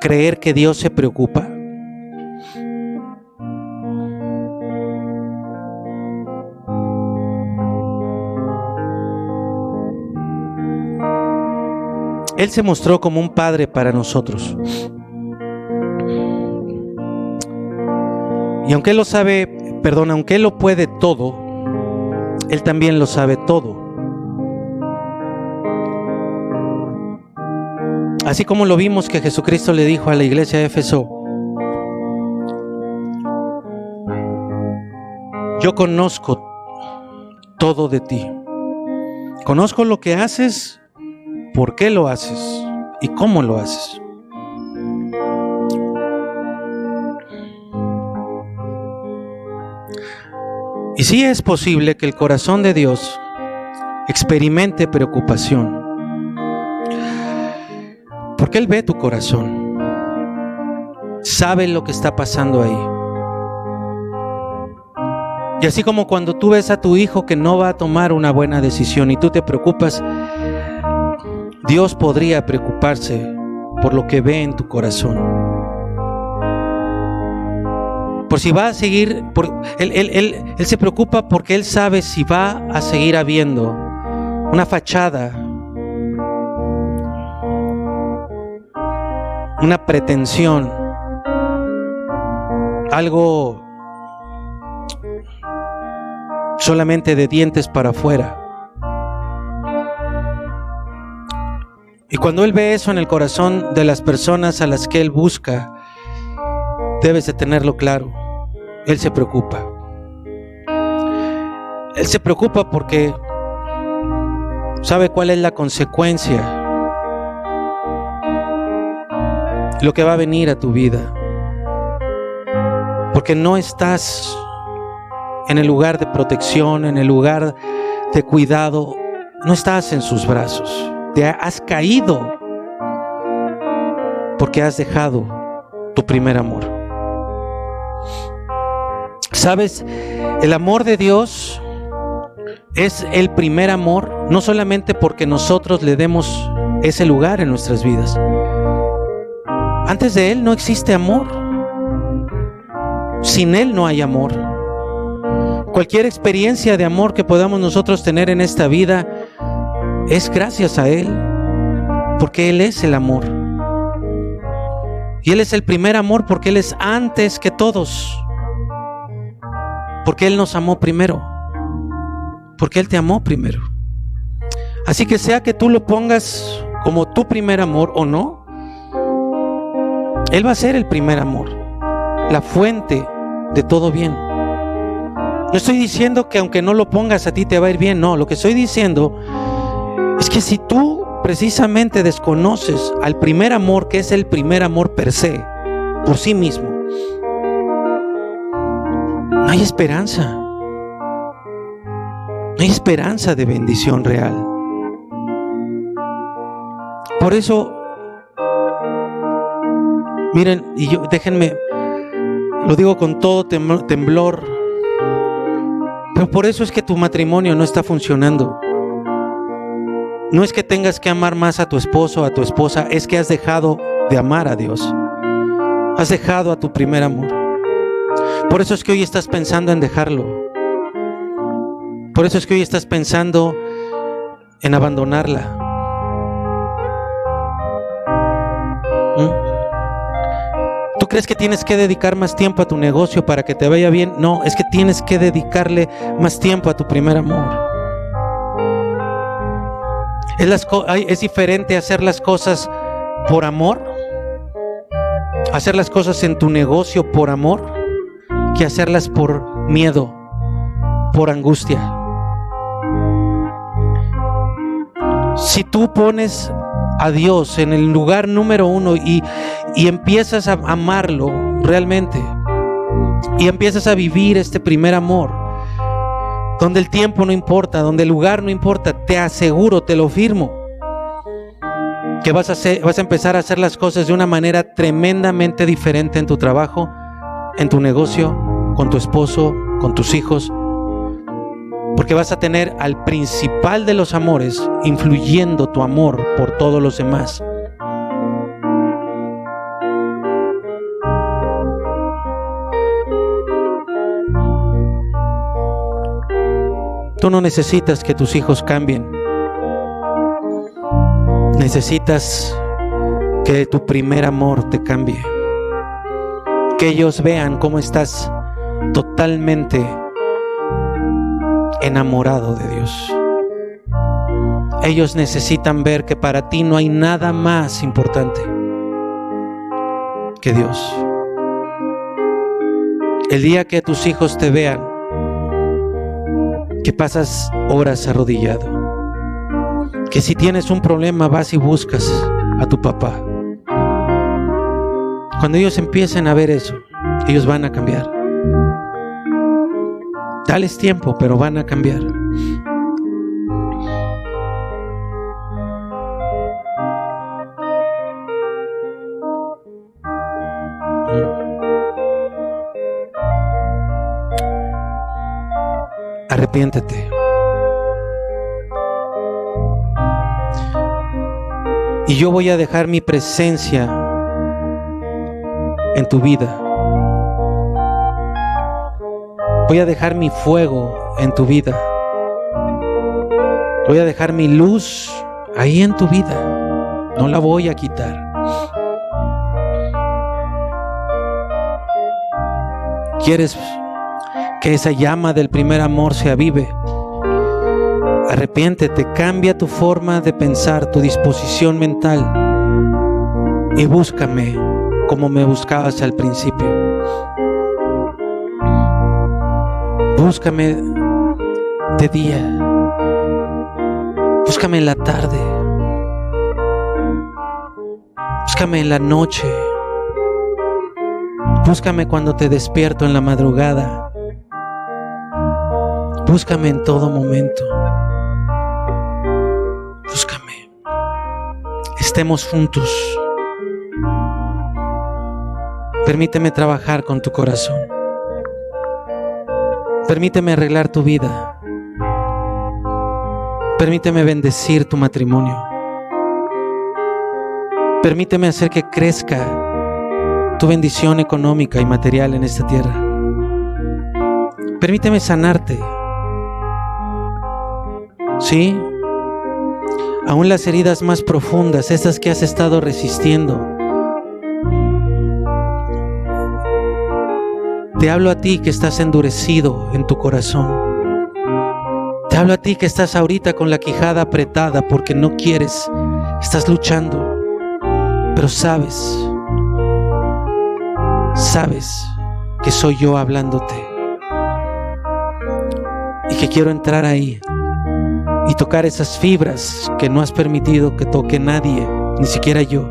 creer que Dios se preocupa? Él se mostró como un padre para nosotros. Y aunque Él lo sabe, aunque Él lo puede todo, Él también lo sabe todo. Así como lo vimos que Jesucristo le dijo a la iglesia de Éfeso: yo conozco todo de ti. Conozco lo que haces, por qué lo haces y cómo lo haces. Y sí es posible que el corazón de Dios experimente preocupación, porque Él ve tu corazón, sabe lo que está pasando ahí. Y así como cuando tú ves a tu hijo que no va a tomar una buena decisión y tú te preocupas, Dios podría preocuparse por lo que ve en tu corazón. Por si va a seguir, Él se preocupa porque Él sabe si va a seguir habiendo una fachada, una pretensión, algo solamente de dientes para afuera. Y cuando Él ve eso en el corazón de las personas a las que Él busca, debes de tenerlo claro. Él se preocupa. Él se preocupa porque sabe cuál es la consecuencia, lo que va a venir a tu vida. Porque no estás en el lugar de protección, en el lugar de cuidado, no estás en sus brazos. Te has caído porque has dejado tu primer amor. ¿Sabes? El amor de Dios es el primer amor, no solamente porque nosotros le demos ese lugar en nuestras vidas. Antes de Él no existe amor. Sin Él no hay amor. Cualquier experiencia de amor que podamos nosotros tener en esta vida es gracias a Él, porque Él es el amor. Y Él es el primer amor porque Él es antes que todos. Porque Él nos amó primero. Porque Él te amó primero. Así que sea que tú lo pongas como tu primer amor o no, Él va a ser el primer amor, la fuente de todo bien. No estoy diciendo que aunque no lo pongas a ti te va a ir bien, no. Lo que estoy diciendo es que si tú precisamente desconoces al primer amor, que es el primer amor per se, por sí mismo, no hay esperanza. No hay esperanza de bendición real. Por eso, miren, y déjenme, lo digo con todo temblor, pero por eso es que tu matrimonio no está funcionando. No es que tengas que amar más a tu esposo o a tu esposa, es que has dejado de amar a Dios. Has dejado a tu primer amor. Por eso es que hoy estás pensando en dejarlo. Por eso es que hoy estás pensando en abandonarla. ¿Tú crees que tienes que dedicar más tiempo a tu negocio para que te vaya bien? No, es que tienes que dedicarle más tiempo a tu primer amor. Es diferente hacer las cosas por amor, hacer las cosas en tu negocio por amor, que hacerlas por miedo, por angustia. Si tú pones a Dios en el lugar número uno y empiezas a amarlo realmente, y empiezas a vivir este primer amor, donde el tiempo no importa, donde el lugar no importa, te aseguro, te lo firmo, que vas a empezar a hacer las cosas de una manera tremendamente diferente en tu trabajo, en tu negocio, con tu esposo, con tus hijos, porque vas a tener al principal de los amores influyendo tu amor por todos los demás. Tú no necesitas que tus hijos cambien. Necesitas que tu primer amor te cambie. Que ellos vean cómo estás totalmente enamorado de Dios. Ellos necesitan ver que para ti no hay nada más importante que Dios. El día que tus hijos te vean que pasas horas arrodillado, que si tienes un problema vas y buscas a tu papá, cuando ellos empiecen a ver eso, ellos van a cambiar. Dales tiempo, pero van a cambiar. Arrepiéntete. Y yo voy a dejar mi presencia en tu vida. Voy a dejar mi fuego en tu vida. Voy a dejar mi luz ahí en tu vida. No la voy a quitar. ¿Quieres que esa llama del primer amor se avive? Arrepiéntete, cambia tu forma de pensar, tu disposición mental y búscame como me buscabas al principio. Búscame de día, búscame en la tarde, búscame en la noche, búscame cuando te despierto en la madrugada, búscame en todo momento. Búscame. Estemos juntos. Permíteme trabajar con tu corazón. Permíteme arreglar tu vida. Permíteme bendecir tu matrimonio. Permíteme hacer que crezca tu bendición económica y material en esta tierra. Permíteme sanarte. ¿Sí? Aún las heridas más profundas, esas que has estado resistiendo. Te hablo a ti que estás endurecido en tu corazón. Te hablo a ti que estás ahorita con la quijada apretada porque no quieres, estás luchando. Pero sabes que soy yo hablándote y que quiero entrar ahí y tocar esas fibras que no has permitido que toque nadie, ni siquiera yo.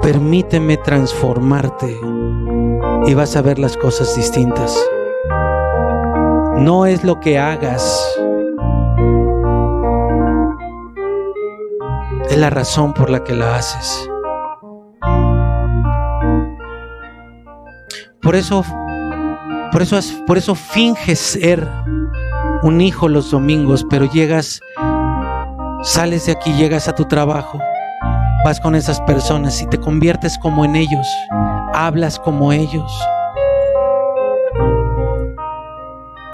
Permíteme transformarte y vas a ver las cosas distintas. No es lo que hagas, es la razón por la que la haces. Por eso finges ser un hijo los domingos, pero sales de aquí, llegas a tu trabajo, vas con esas personas y te conviertes como en ellos, hablas como ellos,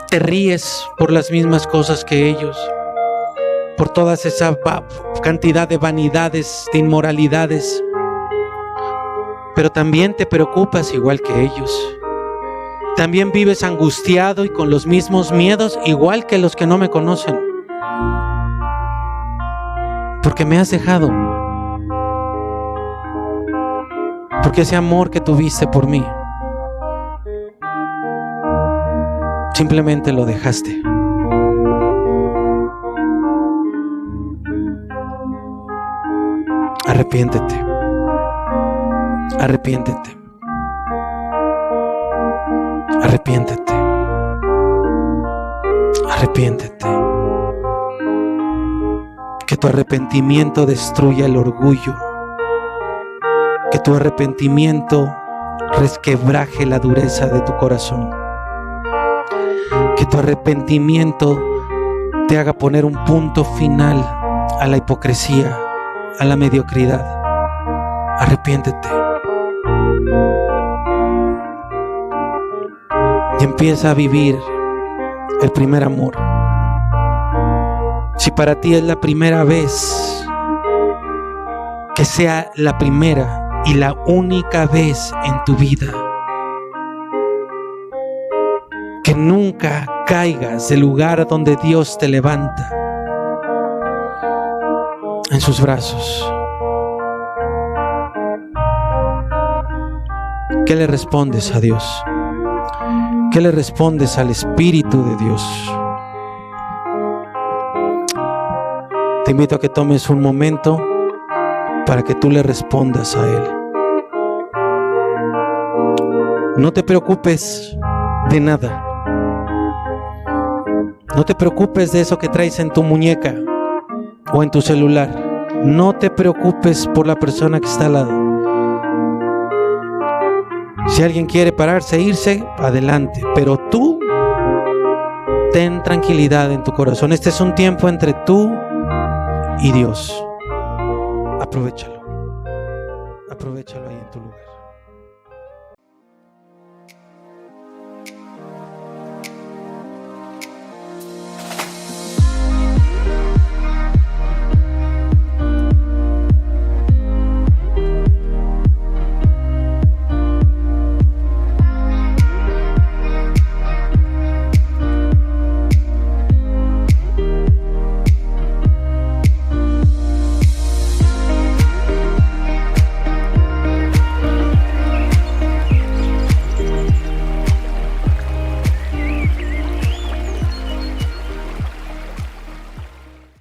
te ríes por las mismas cosas que ellos, por toda esa cantidad de vanidades, de inmoralidades, pero también te preocupas igual que ellos. También vives angustiado y con los mismos miedos, igual que los que no me conocen. Porque me has dejado. Porque ese amor que tuviste por mí, simplemente lo dejaste. Arrepiéntete. Arrepiéntete. Arrepiéntete. Arrepiéntete. Que tu arrepentimiento destruya el orgullo. Que tu arrepentimiento resquebraje la dureza de tu corazón. Que tu arrepentimiento te haga poner un punto final a la hipocresía, a la mediocridad. Arrepiéntete. Y empieza a vivir el primer amor. Si para ti es la primera vez, que sea la primera y la única vez en tu vida. Que nunca caigas del lugar donde Dios te levanta en sus brazos. ¿Qué le respondes a Dios? ¿Qué le respondes al Espíritu de Dios? Te invito a que tomes un momento para que tú le respondas a Él. No te preocupes de nada. No te preocupes de eso que traes en tu muñeca o en tu celular. No te preocupes por la persona que está al lado. Si alguien quiere pararse e irse, adelante. Pero tú, ten tranquilidad en tu corazón. Este es un tiempo entre tú y Dios. Aprovechalo. Aprovechalo ahí en tu lugar.